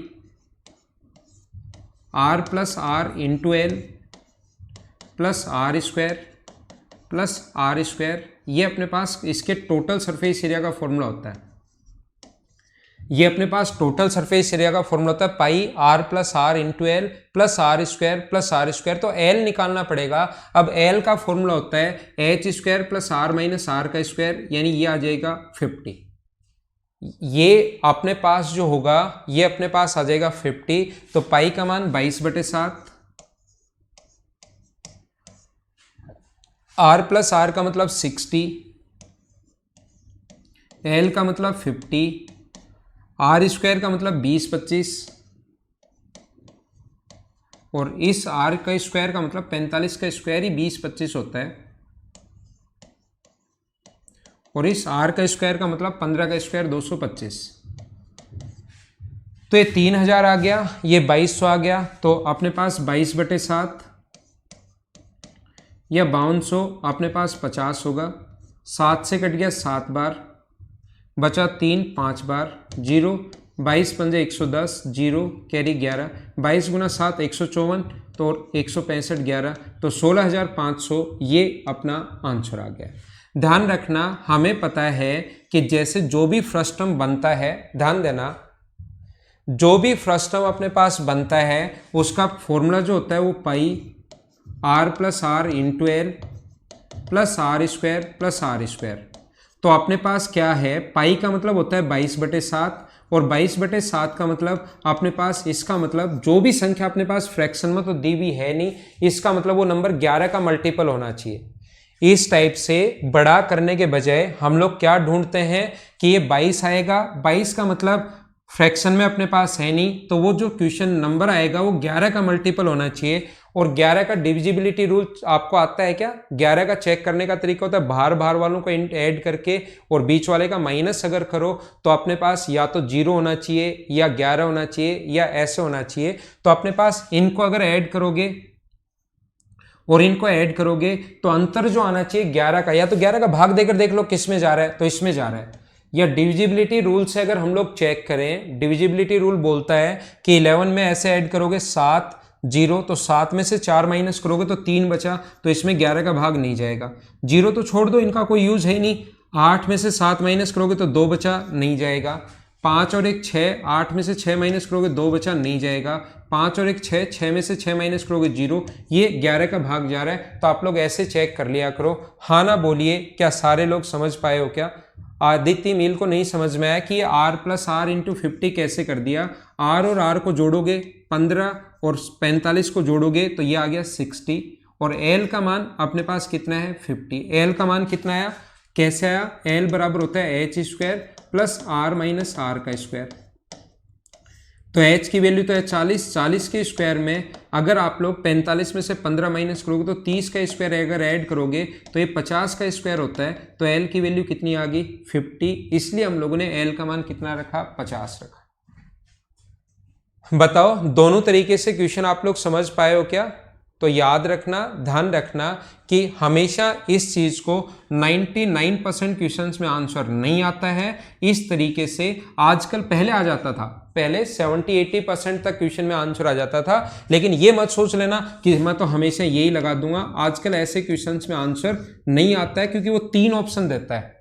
r plus r into l plus r square. ये अपने पास इसके टोटल सरफेस एरिया का फॉर्मूला होता है। ये अपने पास टोटल सरफेस एरिया का फॉर्मूला होता है pi r plus r into l plus r square. तो एल निकालना पड़ेगा। अब एल का फॉर्मूला होता है H square plus are minus are का स्क्वायर, यानी ये आ जाएगा 50। ये अपने पास जो होगा ये अपने पास आ जाएगा 50। तो पाई का मान 22/7, आर प्लस आर का मतलब 60, एल का मतलब 50, आर स्क्वायर का मतलब 20/25 और इस आर का स्क्वायर का मतलब 45 का स्क्वायर ही 20/25 होता है और इस आर का स्क्वायर का मतलब 15 का स्क्वायर 225। तो ये 3000 आ गया, ये 2200 आ गया। तो अपने पास 22/7 या 5200 अपने पास 50 होगा। 7 से कट गया 7 बार, बचा 3 5 बार, 0 22 पंजे 110, 0 कैरी 11, 22 गुना 7 154 तो 165 11 तो 16,500 ये अपना आंसर आ गया। ध्यान रखना, हमें पता है कि जैसे जो भी फ्रस्टम बनता है, ध्यान देना, जो भी फ्रस्टम अपने पास बनता है उसका फॉर्मूला जो होता है वो pi r plus r into l plus r square. तो अपने पास क्या है, पाई का मतलब होता है 22/7 और 22/7 का मतलब अपने पास इसका मतलब जो भी संख्या अपने पास फ्रैक्शन में तो दी भी है नहीं, इसका मतलब वो नंबर 11 का मल्टीपल होना चाहिए। इस टाइप से बड़ा करने के बजाय हम लोग क्या ढूंढते हैं कि ये 22 आएगा, 22 का मतलब फ्रैक्शन में अपने पास है नहीं, तो वो जो क्वेश्चन नंबर आएगा वो 11 का मल्टीपल होना चाहिए। और 11 का डिविजिबिलिटी रूल आपको आता है क्या? 11 का चेक करने का तरीका होता है बाहर वालों को ऐड करके और बीच वाले का माइनस अगर करो तो अपने पास या तो 0 होना चाहिए या 11 होना चाहिए या ऐसे होना चाहिए। तो अपने पास इनको अगर ऐड करोगे और इनको ऐड करोगे तो अंतर जो आना चाहिए 11 का, या तो 11 का भाग देकर देख लो किस में जा रहा है, तो इसमें जा रहा है। या डिविजिबिलिटी रूल से अगर हम लोग चेक करें, डिविजिबिलिटी रूल बोलता है कि 11 में ऐसे ऐड करोगे 7 0 तो 7 में से 4 माइनस करोगे तो 3 बचा, तो इसमें 11 का भाग नहीं जाएगा। 0 तो छोड़ दो, इनका कोई यूज है ही नहीं। 8 में से 7 माइनस करोगे तो 2 बचा, नहीं जाएगा। 5 और 1 6, 8 में से 6 माइनस करोगे 2 बचा, नहीं जाएगा। 5 और 1 6, 6 में से 6 माइनस करोगे 0, ये 11 का भाग जा रहा है। तो आप लोग ऐसे चेक कर लिया करो। हाँ ना बोलिए, क्या सारे लोग समझ पाए हो क्या? आदित्य मील को नहीं समझ में आया कि आर प्लस आर इंटू 50 कैसे कर दिया। आर और आर को जोड़ोगे 15 और 45 को जोड़ोगे तो ये आ गया 60 और एल का मान अपने पास कितना है 50। एल का मान कितना आया, कैसे आया? एल बराबर होता है H square plus are minus are का स्क्वायर। तो h की वैल्यू तो है 40 के स्क्वायर में अगर आप लोग 45 में से 15 माइनस करोगे तो 30 का स्क्वायर अगर ऐड करोगे तो ये 50 का स्क्वायर होता है। तो l की वैल्यू कितनी आ गई 50, इसलिए हम लोगों ने l का मान कितना रखा 50 रखा। बताओ दोनों तरीके से क्वेश्चन आप लोग समझ पाए हो क्या? तो याद रखना, ध्यान रखना कि हमेशा इस चीज को 99% क्वेश्चंस में आंसर नहीं आता है। इस तरीके से आजकल पहले आ जाता था, पहले 70-80% तक क्वेश्चन में आंसर आ जाता था, लेकिन ये मत सोच लेना कि मैं तो हमेशा यही लगा दूंगा। आजकल ऐसे क्वेश्चंस में आंसर नहीं आता है क्योंकि वो 3 ऑप्शन देता है।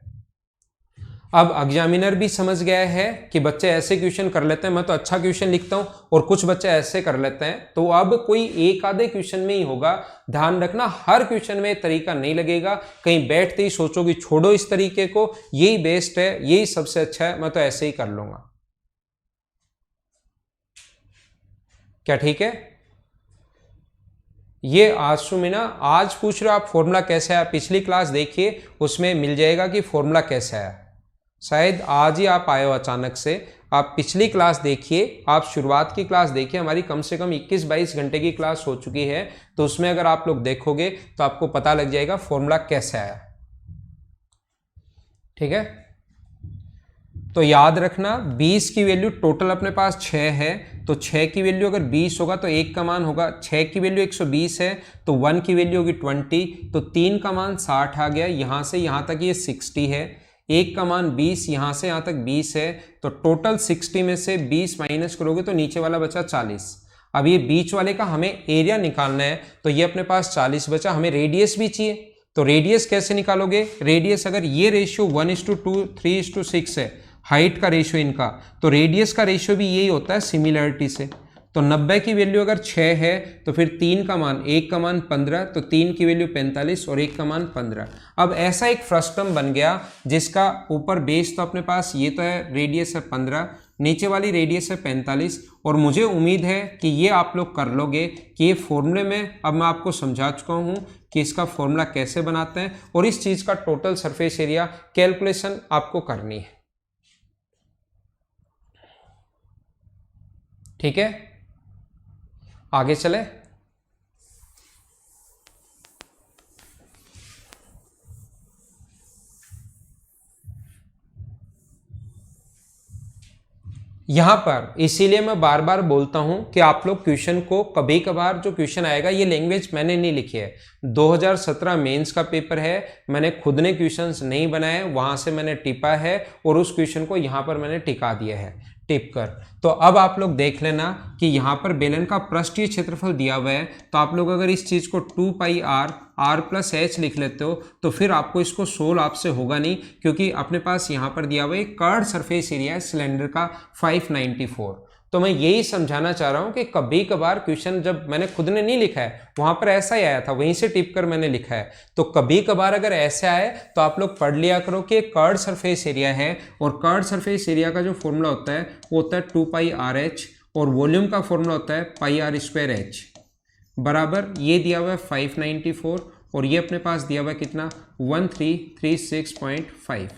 अब एग्जामिनर भी समझ गया है कि बच्चे ऐसे क्वेश्चन कर लेते हैं, मैं तो अच्छा क्वेश्चन लिखता हूं और कुछ बच्चे ऐसे कर लेते हैं, तो अब कोई एक आधे क्वेश्चन में ही होगा। ध्यान रखना, हर क्वेश्चन में तरीका नहीं लगेगा। कहीं बैठते ही सोचोगे छोड़ो इस तरीके को, यही बेस्ट है, यही सबसे अच्छा है, मैं तो ऐसे ही कर लूंगा। क्या ठीक है? ये आशुमिना आज पूछ रहे हो आप फॉर्मूला कैसे आया, पिछली क्लास देखिए उसमें मिल जाएगा कि फॉर्मूला कैसे आया। शायद आज ही आप आए हो अचानक से, आप पिछली क्लास देखिए, आप शुरुआत की क्लास देखिए, हमारी कम से कम 21-22 घंटे की क्लास हो चुकी है, तो उसमें अगर आप लोग देखोगे तो आपको पता लग जाएगा फॉर्मूला कैसे आया। ठीक है, तो याद रखना 20 की वैल्यू टोटल अपने पास 6 है, तो 6 की वैल्यू अगर 20 होगा तो 1 का मान होगा, 6 की वैल्यू 120 है तो 1 की वैल्यू होगी 20, तो 3 का मान 60 आ गया, यहाँ से यहाँ तक ये 60 है, 1 का मान 20, यहाँ से यहाँ तक 20 है, तो टोटल 60 में से 20 माइनस करोगे तो नीचे वाला बचा 40। अब ये बीच वाले का हमें एरिया निकालना है, तो ये अपने पास 40 बचा, हमें रेडियस भी चाहिए, तो रेडियस कैसे निकालोगे? रेडियस अगर ये रेशियो 1:2 3:6 है, हाइट का रेशियो इनका, तो रेडियस का रेशियो भी यही होता है सिमिलरिटी से। तो 90 की वैल्यू अगर 6 है तो फिर 3 का मान, 1 का मान 15, तो 3 की वैल्यू 45 और 1 का मान 15। अब ऐसा एक फ्रस्टम बन गया जिसका ऊपर बेस तो अपने पास ये तो है, रेडियस है 15, नीचे वाली रेडियस है 45, और मुझे उम्मीद है कि ये आप लोग कर लोगे कि ये फॉर्मूले में अब मैं आपको समझा चुका हूँ कि इसका फॉर्मूला कैसे बनाते हैं, और इस चीज़ का टोटल सरफेस एरिया कैलकुलेशन आपको करनी है। ठीक है, आगे चले। यहां पर इसीलिए मैं बार बार बोलता हूं कि आप लोग क्वेश्चन को कभी कभार, जो क्वेश्चन आएगा ये लैंग्वेज मैंने नहीं लिखी है, 2017 मेंस का पेपर है, मैंने खुद ने क्वेश्चंस नहीं बनाए, वहां से मैंने टिपा है और उस क्वेश्चन को यहां पर मैंने टिका दिया है टिप कर। तो अब आप लोग देख लेना कि यहाँ पर बेलन का पृष्ठीय क्षेत्रफल दिया हुआ है, तो आप लोग अगर इस चीज़ को 2πr r+h लिख लेते हो तो फिर आपको इसको सोल्व आपसे होगा नहीं, क्योंकि अपने पास यहाँ पर दिया हुआ है कर्व्ड सरफेस एरिया है सिलेंडर का 594। तो मैं यही समझाना चाह रहा हूं कि कभी कभार क्वेश्चन जब मैंने खुद ने नहीं लिखा है, वहां पर ऐसा ही आया था, वहीं से टिप कर मैंने लिखा है, तो कभी कभार अगर ऐसे आए तो आप लोग पढ़ लिया करो कि एक कर्व्ड सरफेस एरिया है, और कर्व्ड सरफेस एरिया का जो फॉर्मूला होता है वो होता है 2πrh, और वॉल्यूम का फॉर्मूला होता है πr²h बराबर ये दिया हुआ है 594, और ये अपने पास दिया हुआ है कितना 1336.5।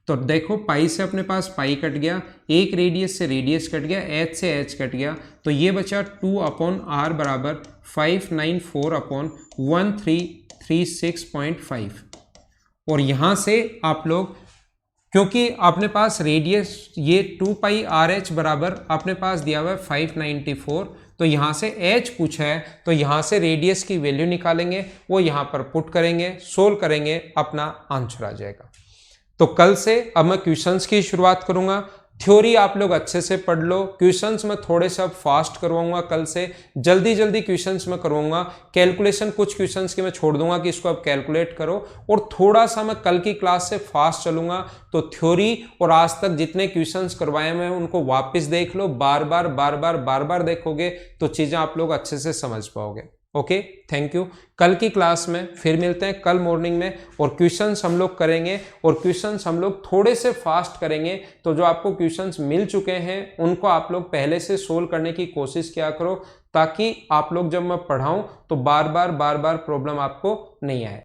तो देखो पाई से अपने पास पाई कट गया, एक रेडियस से रेडियस कट गया, एच से एच कट गया, तो ये बचा 2/r बराबर 594/1336.5। और यहाँ से आप लोग, क्योंकि अपने पास रेडियस ये 2πrh बराबर अपने पास दिया हुआ है 594, तो यहाँ से h पूछा है, तो यहाँ से रेडियस की वैल्यू निकालेंगे, वो यहाँ पर पुट करेंगे, सोल्व करेंगे, अपना आंसर आ जाएगा। तो कल से अब मैं क्वेश्चंस की शुरुआत करूंगा, थ्योरी आप लोग अच्छे से पढ़ लो, क्वेश्चंस मैं थोड़े से अब फास्ट करवाऊंगा, कल से जल्दी जल्दी क्वेश्चंस मैं करवाऊंगा, कैलकुलेशन कुछ क्वेश्चंस की मैं छोड़ दूंगा कि इसको आप कैलकुलेट करो, और थोड़ा सा मैं कल की क्लास से फास्ट चलूंगा, तो थ्योरी और आज तक जितने क्वेश्चंस करवाए मैं उनको वापस देख लो, बार बार देखोगे तो चीजें आप लोग अच्छे से समझ पाओगे। Okay, thank you. कल की क्लास में फिर मिलते हैं कल मॉर्निंग में, और क्वेश्चंस हम लोग करेंगे, और क्वेश्चंस हम लोग थोड़े से फास्ट करेंगे, तो जो आपको क्वेश्चंस मिल चुके हैं उनको आप लोग पहले से सोल्व करने की कोशिश किया करो, ताकि आप लोग जब मैं पढ़ाऊं तो बार बार प्रॉब्लम आपको नहीं आए।